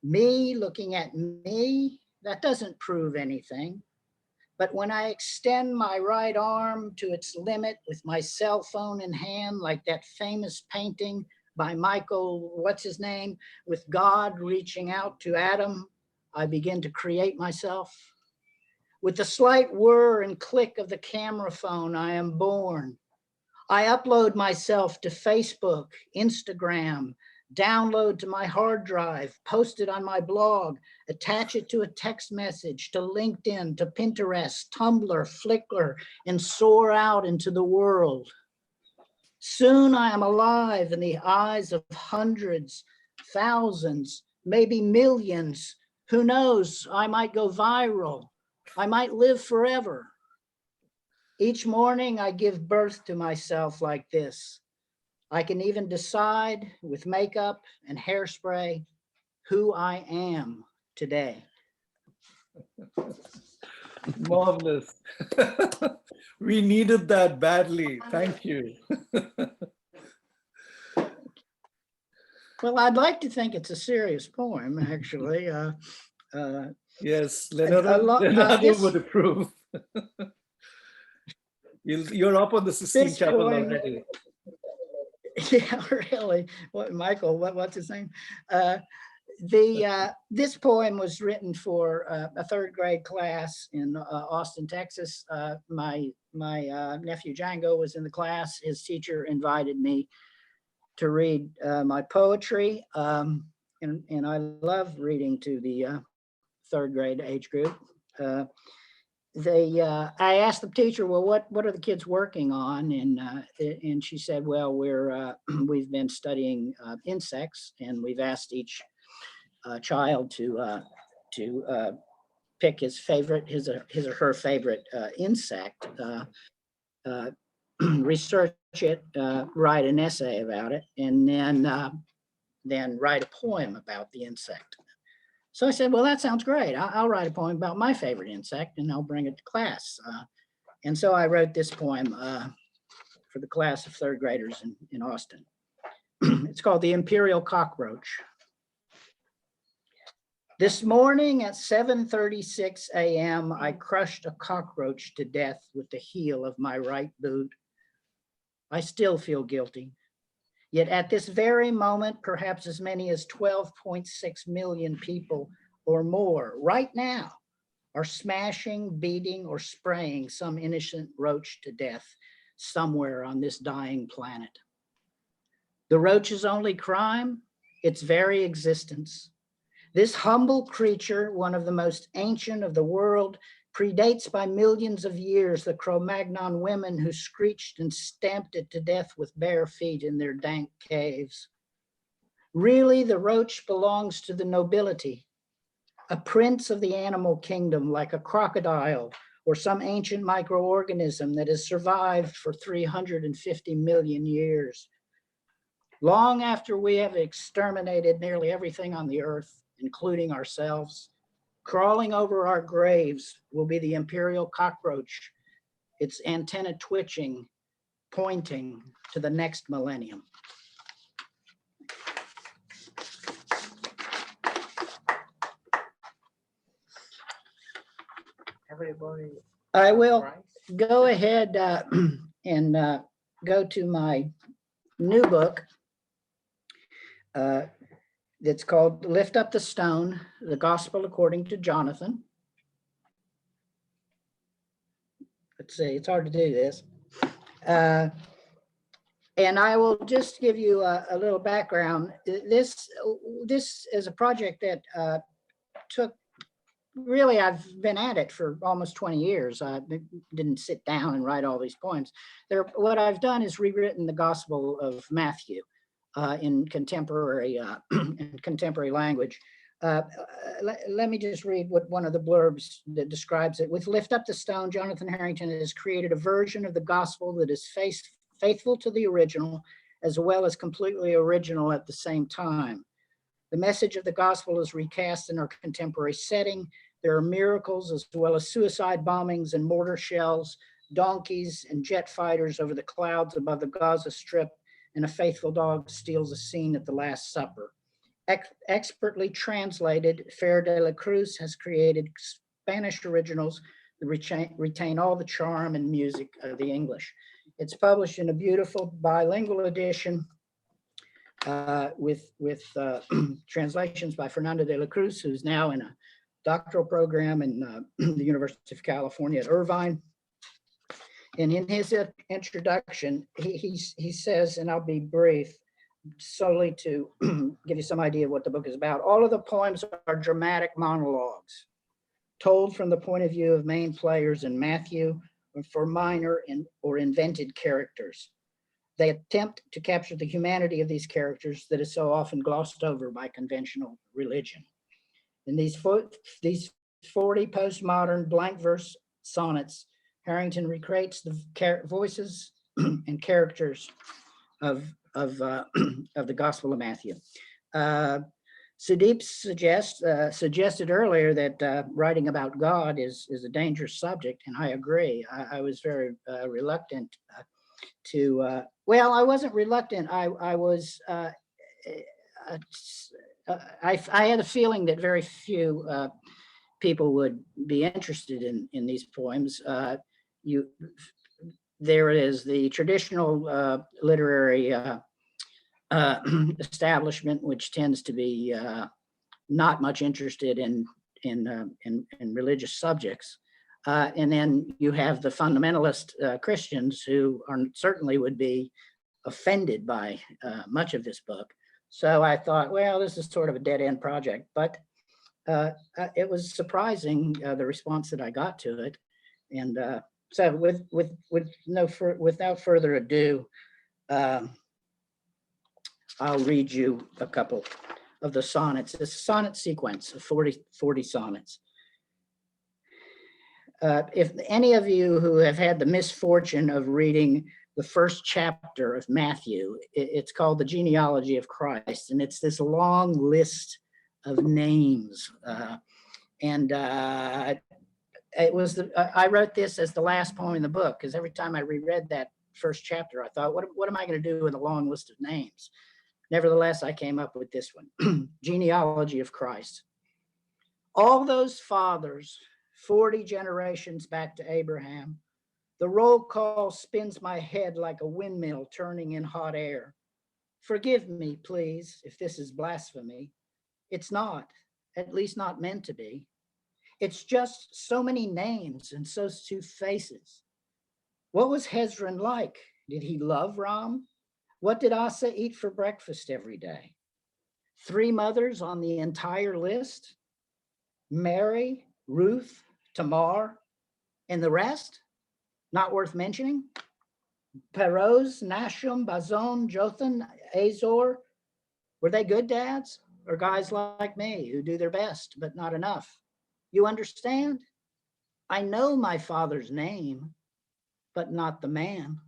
Me looking at me, that doesn't prove anything. But when I extend my right arm to its limit with my cell phone in hand, like that famous painting by Michael, what's his name, with God reaching out to Adam, I begin to create myself. With the slight whir and click of the camera phone, I am born. I upload myself to Facebook, Instagram, download to my hard drive, post it on my blog, attach it to a text message, to LinkedIn, to Pinterest, Tumblr, Flickr, and soar out into the world. Soon I am alive in the eyes of hundreds, thousands, maybe millions. Who knows? I might go viral. I might live forever. Each morning I give birth to myself like this. I can even decide with makeup and hairspray who I am today.
Marvelous. We needed that badly. Thank you.
Well, I'd like to think it's a serious poem, actually.
Yes, Leonardo would approve. You're up on the Sistine Chapel already.
Yeah, really. What, Michael? What's his name? This poem was written for a third grade class in Austin, Texas. My nephew Django was in the class. His teacher invited me to read my poetry, and I love reading to the third grade age group. I asked the teacher, well, what are the kids working on? And she said, well, we've been studying insects, and we've asked each child to pick his or her favorite insect, research it, write an essay about it, and then write a poem about the insect. So I said, well, that sounds great. I'll write a poem about my favorite insect and I'll bring it to class. And so I wrote this poem for the class of third graders in Austin. It's called The Imperial Cockroach. This morning at 7:36 a.m., I crushed a cockroach to death with the heel of my right boot. I still feel guilty. Yet at this very moment, perhaps as many as 12.6 million people or more right now are smashing, beating, or spraying some innocent roach to death somewhere on this dying planet. The roach's only crime, its very existence. This humble creature, one of the most ancient of the world, predates by millions of years the Cro-Magnon women who screeched and stamped it to death with bare feet in their dank caves. Really, the roach belongs to the nobility, a prince of the animal kingdom, like a crocodile or some ancient microorganism that has survived for 350 million years. Long after we have exterminated nearly everything on the earth, including ourselves, crawling over our graves will be the imperial cockroach, its antenna twitching, pointing to the next millennium.
Everybody.
I will
Right.
go ahead and go to my new book. It's called Lift Up the Stone, the Gospel According to Jonathan. Let's see, it's hard to do this. And I will just give you a little background. This is a project that took, really, I've been at it for almost 20 years. I didn't sit down and write all these poems. What I've done is rewritten the Gospel of Matthew in contemporary language. Let me just read what one of the blurbs that describes it. With Lift Up the Stone, Jonathan Harrington has created a version of the gospel that is faithful to the original, as well as completely original at the same time. The message of the gospel is recast in our contemporary setting. There are miracles as well as suicide bombings and mortar shells, donkeys and jet fighters over the clouds above the Gaza Strip, and a faithful dog steals a scene at the Last Supper. Expertly translated, Fer de la Cruz has created Spanish originals that retain all the charm and music of the English. It's published in a beautiful bilingual edition with translations by Fernando de la Cruz, who's now in a doctoral program in the University of California at Irvine. And in his introduction, he says, and I'll be brief, solely to give you some idea of what the book is about. All of the poems are dramatic monologues told from the point of view of main players in Matthew, or for minor or invented characters. They attempt to capture the humanity of these characters that is so often glossed over by conventional religion. In these 40 postmodern blank verse sonnets, Harrington recreates the voices and characters of the Gospel of Matthew. Sudeep suggested earlier that writing about God is a dangerous subject, and I agree. I was very reluctant to, well, I wasn't reluctant. I was, I had a feeling that very few people would be interested in these poems. There it is, the traditional literary establishment, which tends to be not much interested in religious subjects. And then you have the fundamentalist Christians who certainly would be offended by much of this book. So I thought, well, this is sort of a dead end project, but it was surprising the response that I got to it. And so without further ado, I'll read you a couple of the sonnets. It's a sonnet sequence of 40 sonnets. If any of you who have had the misfortune of reading the first chapter of Matthew, it's called The Genealogy of Christ, and it's this long list of names. I wrote this as the last poem in the book, because every time I reread that first chapter, I thought, what am I going to do with a long list of names? Nevertheless, I came up with this one, Genealogy of Christ. All those fathers, 40 generations back to Abraham, the roll call spins my head like a windmill turning in hot air. Forgive me, please, if this is blasphemy. It's not, at least not meant to be. It's just so many names and so few faces. What was Hezron like? Did he love Ram? What did Asa eat for breakfast every day? 3 mothers on the entire list? Mary, Ruth, Tamar, and the rest? Not worth mentioning? Peroz, Nashum, Bazon, Jothan, Azor, were they good dads? Or guys like me who do their best, but not enough? You understand? I know my father's name, but not the man.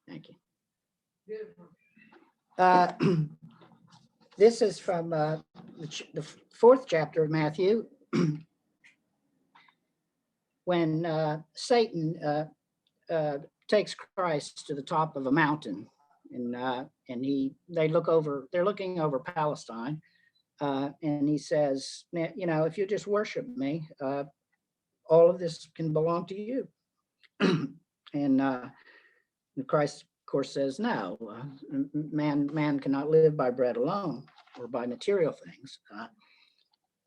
Thank you. This is from the 4th chapter of Matthew, when Satan takes Christ to the top of a mountain, and they're looking over Palestine, and he says, you know, if you just worship me, all of this can belong to you. And Christ, of course, says, no, man cannot live by bread alone or by material things.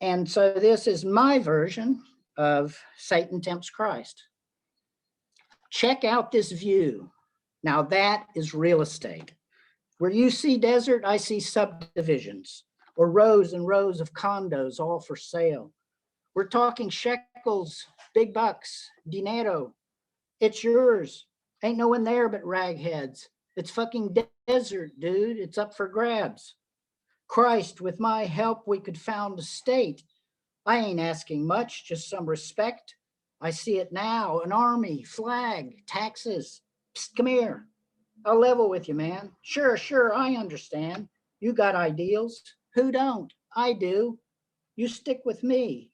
And so this is my version of Satan tempts Christ. Check out this view. Now that is real estate. Where you see desert, I see subdivisions or rows and rows of condos all for sale. We're talking shekels, big bucks, dinero. It's yours. Ain't no one there but ragheads. It's fucking desert, dude. It's up for grabs. Christ, with my help, we could found a state. I ain't asking much, just some respect. I see it now, an army, flag, taxes. Psst, come here. I'll level with you, man. Sure, I understand. You got ideals. Who don't? I do. You stick with me.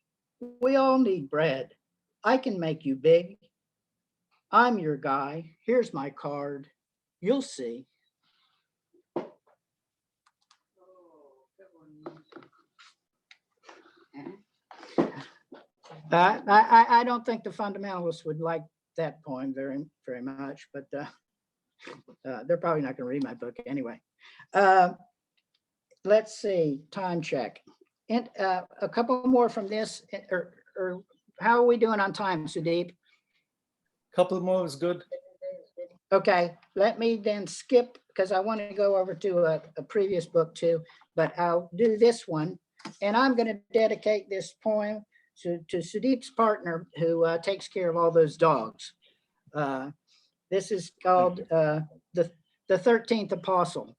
We all need bread. I can make you big. I'm your guy. Here's my card. You'll see. I don't think the fundamentalists would like that poem very much, but they're probably not going to read my book anyway. Let's see, time check. And a couple more from this, or how are we doing on time, Sudeep?
Couple more is good.
Okay, let me then skip, because I want to go over to a previous book too, but I'll do this one. And I'm going to dedicate this poem to Sudeep's partner, who takes care of all those dogs. This is called the 13th Apostle.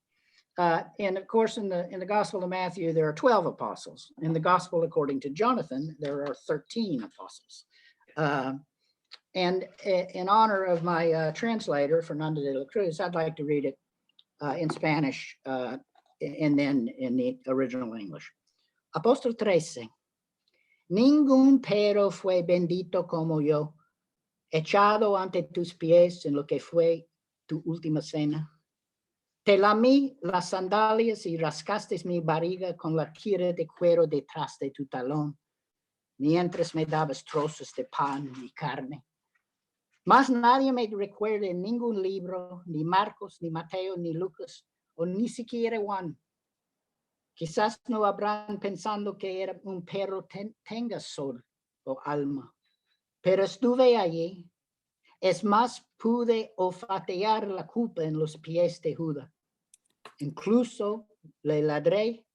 And of course, in the Gospel of Matthew, there are 12 apostles. In the Gospel according to Jonathan, there are 13 apostles. And in honor of my translator, Fernando de la Cruz, I'd like to read it in Spanish and then in the original English. Apóstol 13. Ningún pero fue bendito como yo, echado ante tus pies en lo que fue tu última cena. Te lamí las sandalias y rascaste mi barriga con la tira de cuero detrás de tu talón, mientras me dabas trozos de pan y carne. Mas nadie me recuerda en ningún libro, ni Marcos, ni Mateo, ni Lucas, o ni siquiera Juan. Quizás no habrán pensando que era un perro tenga sol o alma, pero estuve allí. Es más, pude olfatear la culpa en los pies de Judas. Incluso le ladré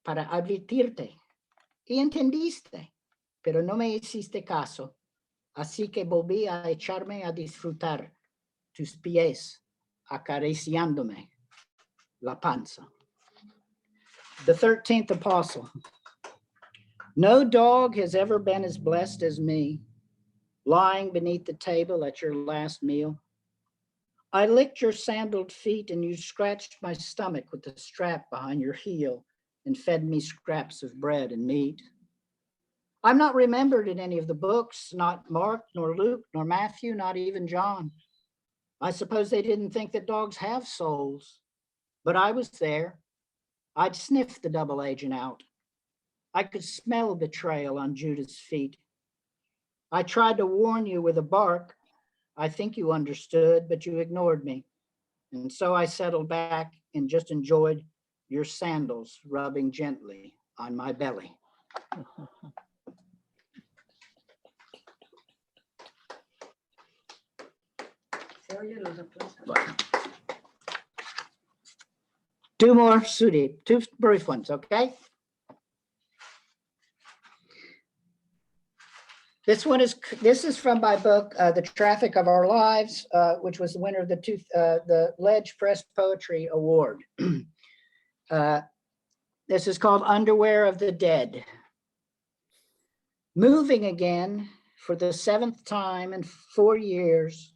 para advertirte y entendiste, pero no me hiciste caso. Así que volví a echarme a disfrutar tus pies, acariciándome la panza. The 13th Apostle. No dog has ever been as blessed as me, lying beneath the table at your last meal. I licked your sandaled feet and you scratched my stomach with the strap behind your heel and fed me scraps of bread and meat. I'm not remembered in any of the books, not Mark, nor Luke, nor Matthew, not even John. I suppose they didn't think that dogs have souls, but I was there. I'd sniffed the double agent out. I could smell betrayal on Judas' feet. I tried to warn you with a bark, I think you understood, but you ignored me. And so I settled back and just enjoyed your sandals rubbing gently on my belly. Two more, Sudeep, two brief ones, okay? This is from my book, The Traffic of Our Lives, which was the winner of the Ledge Press Poetry Award. This is called Underwear of the Dead. Moving again for the 7th time in 4 years.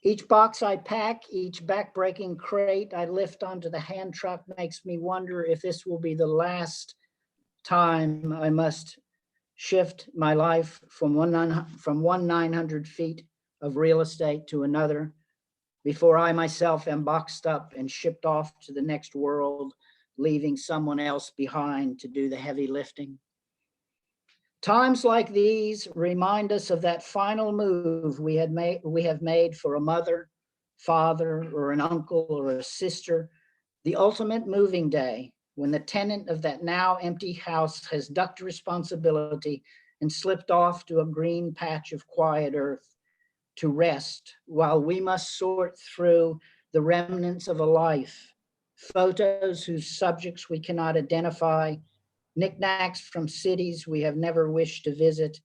Each box I pack, each back-breaking crate I lift onto the hand truck makes me wonder if this will be the last time I must shift my life from one 900 feet of real estate to another before I myself am boxed up and shipped off to the next world, leaving someone else behind to do the heavy lifting. Times like these remind us of that final move we have made for a mother, father, or an uncle or a sister, the ultimate moving day, when the tenant of that now empty house has ducked responsibility and slipped off to a green patch of quiet earth to rest, while we must sort through the remnants of a life, photos whose subjects we cannot identify, knickknacks from cities we have never wished to visit,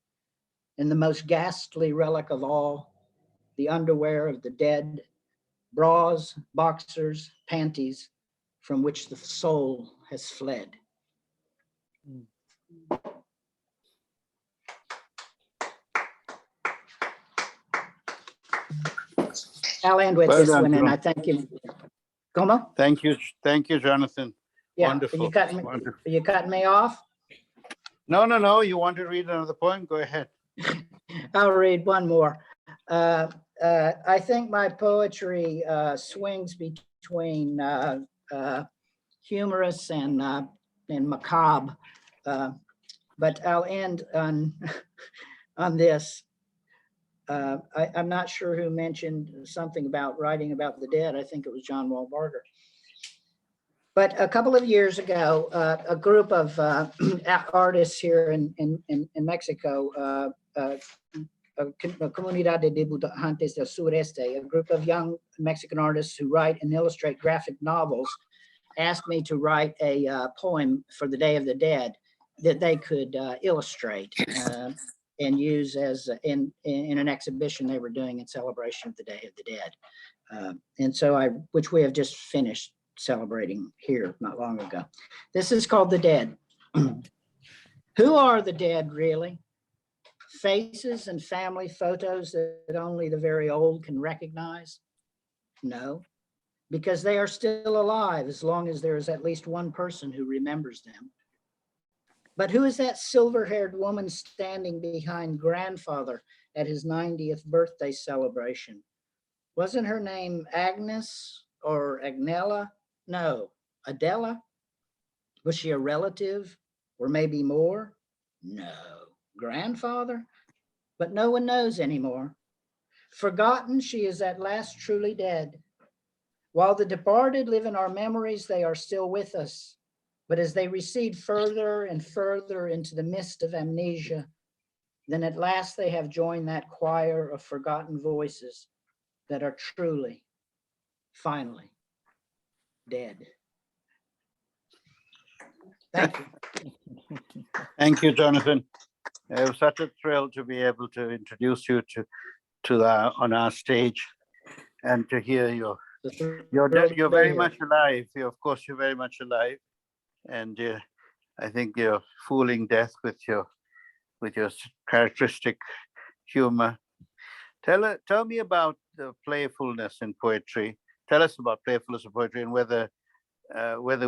and the most ghastly relic of all, the underwear of the dead, bras, boxers, panties, from which the soul has fled. I'll end with
Well
this
done,
one, and
John.
I thank you. Como?
Thank you, Jonathan.
Yeah,
Wonderful.
Are you cutting me off?
No. You want to read another poem? Go ahead.
I'll read one more. I think my poetry swings between humorous and macabre, but I'll end on on this. I'm not sure who mentioned something about writing about the dead. I think it was John Wall Barger. But a couple of years ago, a group of artists here in Mexico, Comunidad de Dibujantes del Sureste, a group of young Mexican artists who write and illustrate graphic novels, asked me to write a poem for the Day of the Dead that they could illustrate and use as in an exhibition they were doing in celebration of the Day of the Dead. And so which we have just finished celebrating here not long ago. This is called The Dead. Who are the dead, really? Faces and family photos that only the very old can recognize? No, because they are still alive as long as there is at least one person who remembers them. But who is that silver-haired woman standing behind grandfather at his 90th birthday celebration? Wasn't her name Agnes or Agnella? No, Adela? Was she a relative or maybe more? No. Grandfather? But no one knows anymore. Forgotten, she is at last truly dead. While the departed live in our memories, they are still with us. But as they recede further and further into the mist of amnesia, then at last they have joined that choir of forgotten voices that are truly, finally, dead. Thank you.
Thank you, Jonathan. It was such a thrill to be able to introduce you to on our stage and to hear you're very much alive. Of course, you're very much alive, and I think you're fooling death with your characteristic humor. Tell me about the playfulness in poetry. Tell us about playfulness in poetry and whether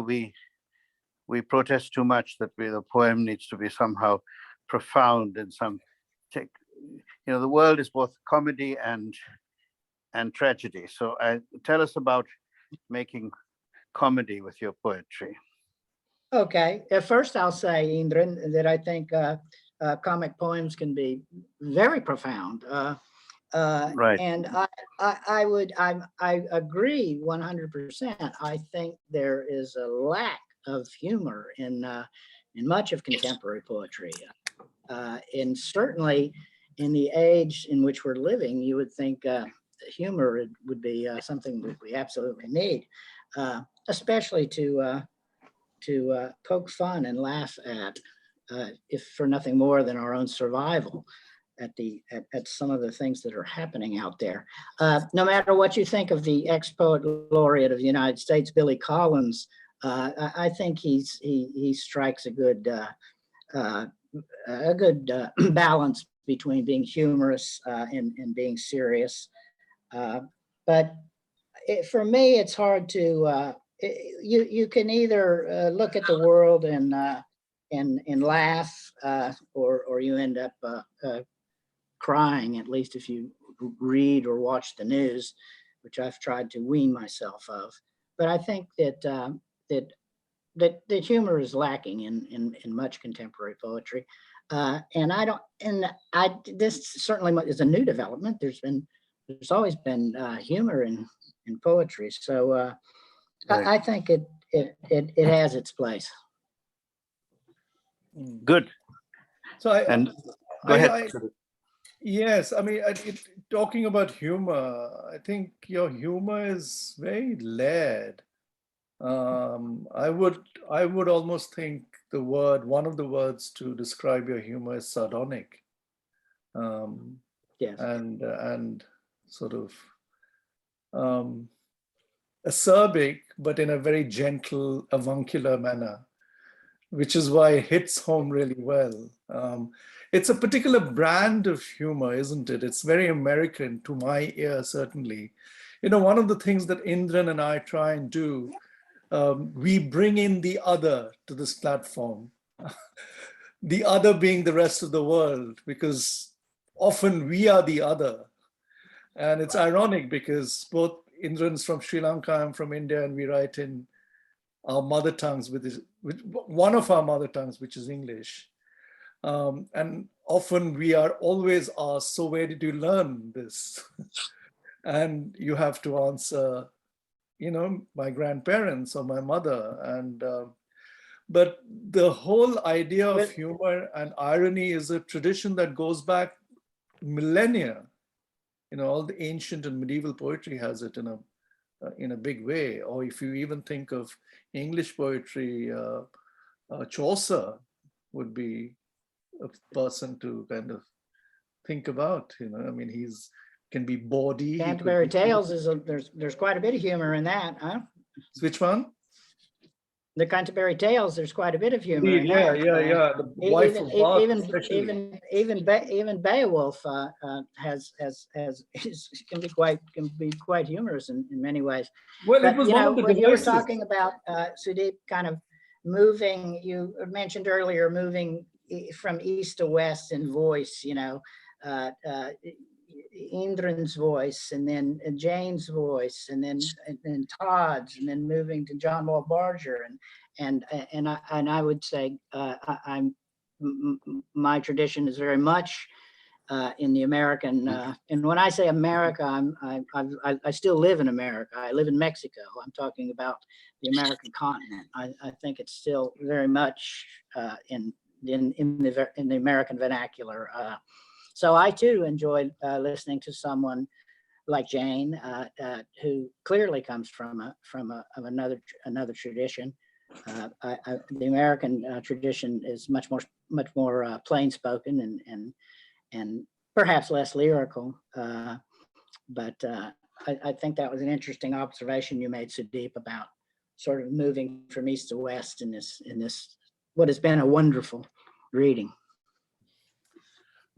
we protest too much that the poem needs to be somehow profound in some. The world is both comedy and tragedy. So tell us about making comedy with your poetry.
Okay, at first I'll say, Indran, that I think comic poems can be very profound.
Right.
And I agree 100%. I think there is a lack of humor in much of contemporary poetry. And certainly in the age in which we're living, you would think humor would be something that we absolutely need, especially to poke fun and laugh at, if for nothing more than our own survival at some of the things that are happening out there. No matter what you think of the ex-poet laureate of the United States, Billy Collins, I think he strikes a good balance between being humorous and being serious. But for me, it's hard to, you can either look at the world and laugh, or you end up crying, at least if you read or watch the news, which I've tried to wean myself of. But I think that that humor is lacking in much contemporary poetry, and this certainly is a new development. There's always been humor in poetry, so
Right.
I think it has its place.
Good.
So
And go ahead.
yes, I mean, talking about humor, I think your humor is very layered. I would almost think one of the words to describe your humor is sardonic.
Yes.
And sort of acerbic, but in a very gentle, avuncular manner, which is why it hits home really well. It's a particular brand of humor, isn't it? It's very American to my ear, certainly. You know, one of the things that Indran and I try and do, we bring in the other to this platform, the other being the rest of the world, because often we are the other. And it's ironic because both Indran's from Sri Lanka, I'm from India, and we write in our mother tongues, with one of our mother tongues, which is English. And often we are always asked, so where did you learn this? And you have to answer, you know, my grandparents or my mother. And but the whole idea of humor and irony is a tradition that goes back millennia. You know, all the ancient and medieval poetry has it in a big way. Or if you even think of English poetry, Chaucer would be a person to kind of think about. You know, I mean, can be bawdy.
Canterbury Tales there's quite a bit of humor in that, huh?
Which one?
The Canterbury Tales, there's quite a bit of humor in
Yeah.
that.
The wife of Bath, especially.
Even Beowulf can be quite humorous in many ways.
Well,
but,
it was one of the
when you were
devices.
talking about Sudeep, kind of moving, you mentioned earlier moving from east to west in voice, you know, Indran's voice, and then Jane's voice, and then Todd's, and then moving to John Wall Barger, and I would say my tradition is very much in the American, and when I say America, I still live in America. I live in Mexico. I'm talking about the American continent. I think it's still very much in the American vernacular. So I too enjoyed listening to someone like Jane, who clearly comes from another tradition. The American tradition is much more plain spoken and perhaps less lyrical. But I think that was an interesting observation you made, Sudeep, about sort of moving from east to west in this what has been a wonderful reading.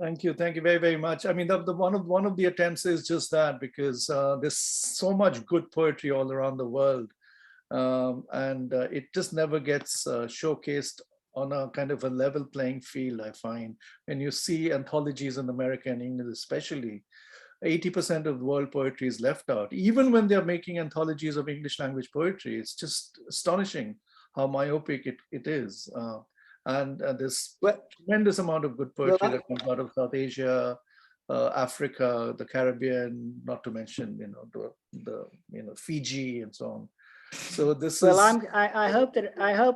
Thank you very, very much. I mean, one of the attempts is just that, because there's so much good poetry all around the world, and it just never gets showcased on a kind of a level playing field. I find when you see anthologies in America and England, especially, 80% of world poetry is left out. Even when they're making anthologies of English language poetry, it's just astonishing how myopic it is. And there's tremendous amount of good poetry that comes out of South Asia, Africa, the Caribbean, not to mention, the Fiji and so on. So this
Well,
is.
I hope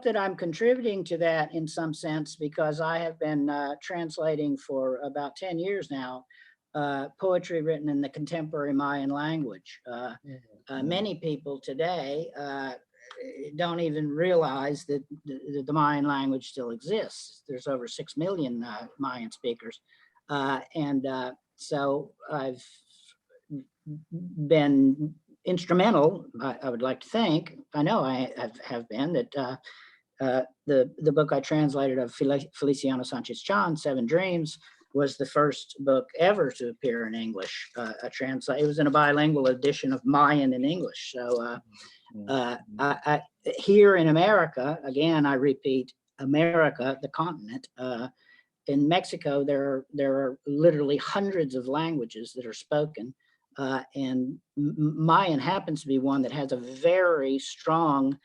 that I'm contributing to that in some sense, because I have been translating for about 10 years now, poetry written in the contemporary Mayan language. Many people today don't even realize that the Mayan language still exists. There's over 6 million Mayan speakers. So I've been instrumental, I would like to think, I know I have been, that the book I translated of Feliciano Sanchez-Chan, Seven Dreams, was the first book ever to appear in English. It was in a bilingual edition of Mayan in English. So here in America, again, I repeat, America, the continent, in Mexico, there are literally hundreds of languages that are spoken. And Mayan happens to be one that has a very strong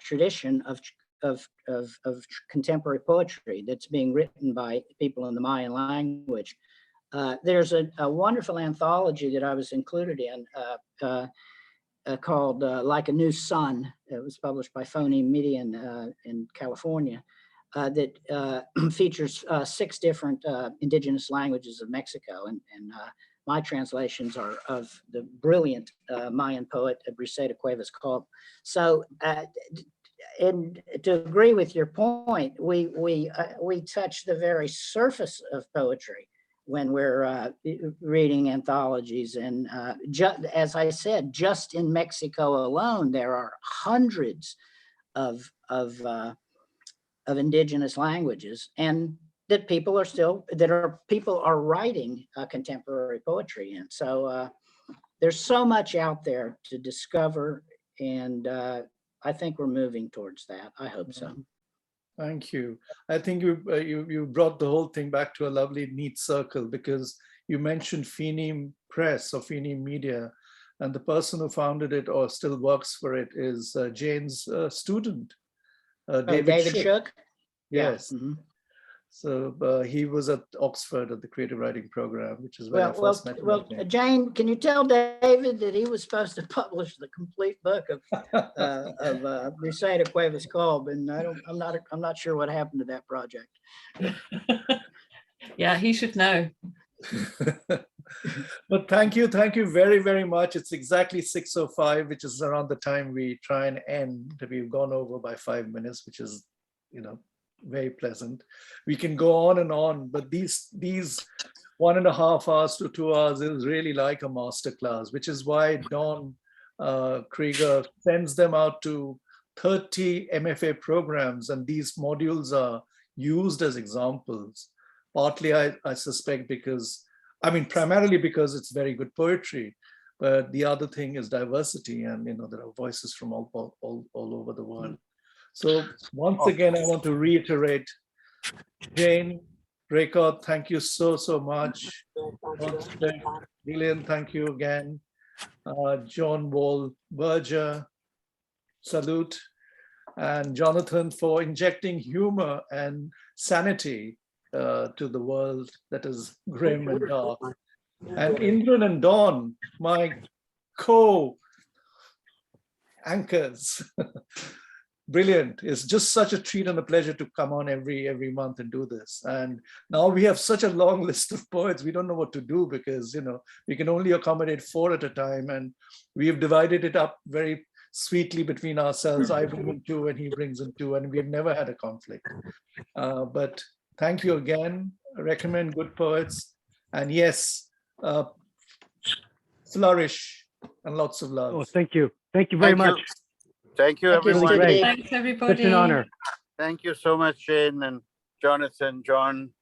tradition of contemporary poetry that's being written by people in the Mayan language. There's a wonderful anthology that I was included in called Like a New Sun. It was published by Phoneme Media in California. That features 6 different indigenous languages of Mexico, and my translations are of the brilliant Mayan poet Briseida Cuevas Cobb. So, and to agree with your point, we touch the very surface of poetry when we're reading anthologies. And as I said, just in Mexico alone, there are hundreds of indigenous languages, and that people are writing contemporary poetry in. So there's so much out there to discover, and I think we're moving towards that. I hope so.
Thank you. I think you brought the whole thing back to a lovely, neat circle, because you mentioned Phoneme Press or Phoneme Media, and the person who founded it or still works for it is Jane's student, David Shook. Yes.
Yeah.
So he was at Oxford at the creative writing program, which is where I first met him.
Well, Jane, can you tell David that he was supposed to publish the complete book of Briseida Cuevas Cobb, and I'm not sure what happened to that project.
Yeah, he should know.
But thank you very, very much. It's exactly 6:05, which is around the time we try and end. We've gone over by 5 minutes, which is, very pleasant. We can go on and on, but these 1.5 hours to 2 hours is really like a master class, which is why Dawn Krieger sends them out to 30 MFA programs, and these modules are used as examples. Partly, I suspect, primarily because it's very good poetry, but the other thing is diversity, and there are voices from all over the world. So once again, I want to reiterate, Jane, Draycott, thank you so much. Lillian, thank you again. John Wall, Barger, salute. And Jonathan for injecting humor and sanity to the world that is grim and dark. And Indran and Dawn, my co-anchors. Brilliant. It's just such a treat and a pleasure to come on every month and do this. And now we have such a long list of poets, we don't know what to do, because we can only accommodate 4 at a time, and we have divided it up very sweetly between ourselves. I bring in 2 and he brings in 2, and we've never had a conflict. But thank you again. I recommend good poets, and yes, flourish and lots of love.
Oh, thank you very much.
Thank you, everyone.
Great.
Thanks, everybody.
Such an honor.
Thank you so much, Jane and Jonathan, John,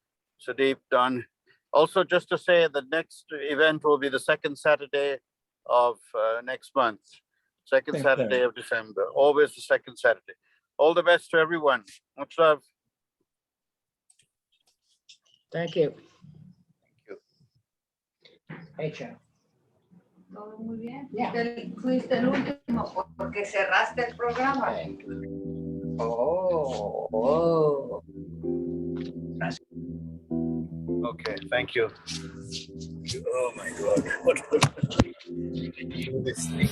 Sudeep, Don. Also, just to say, the next event will be the second Saturday of next month, second Saturday of December, always the second Saturday. All the best to everyone. Much love.
Thank you.
Thank you.
Hey, Joe.
Todo muy bien.
Yeah.
Fuiste el último porque cerraste el programa.
Oh.
Okay, thank you. Oh my God. What do this thing?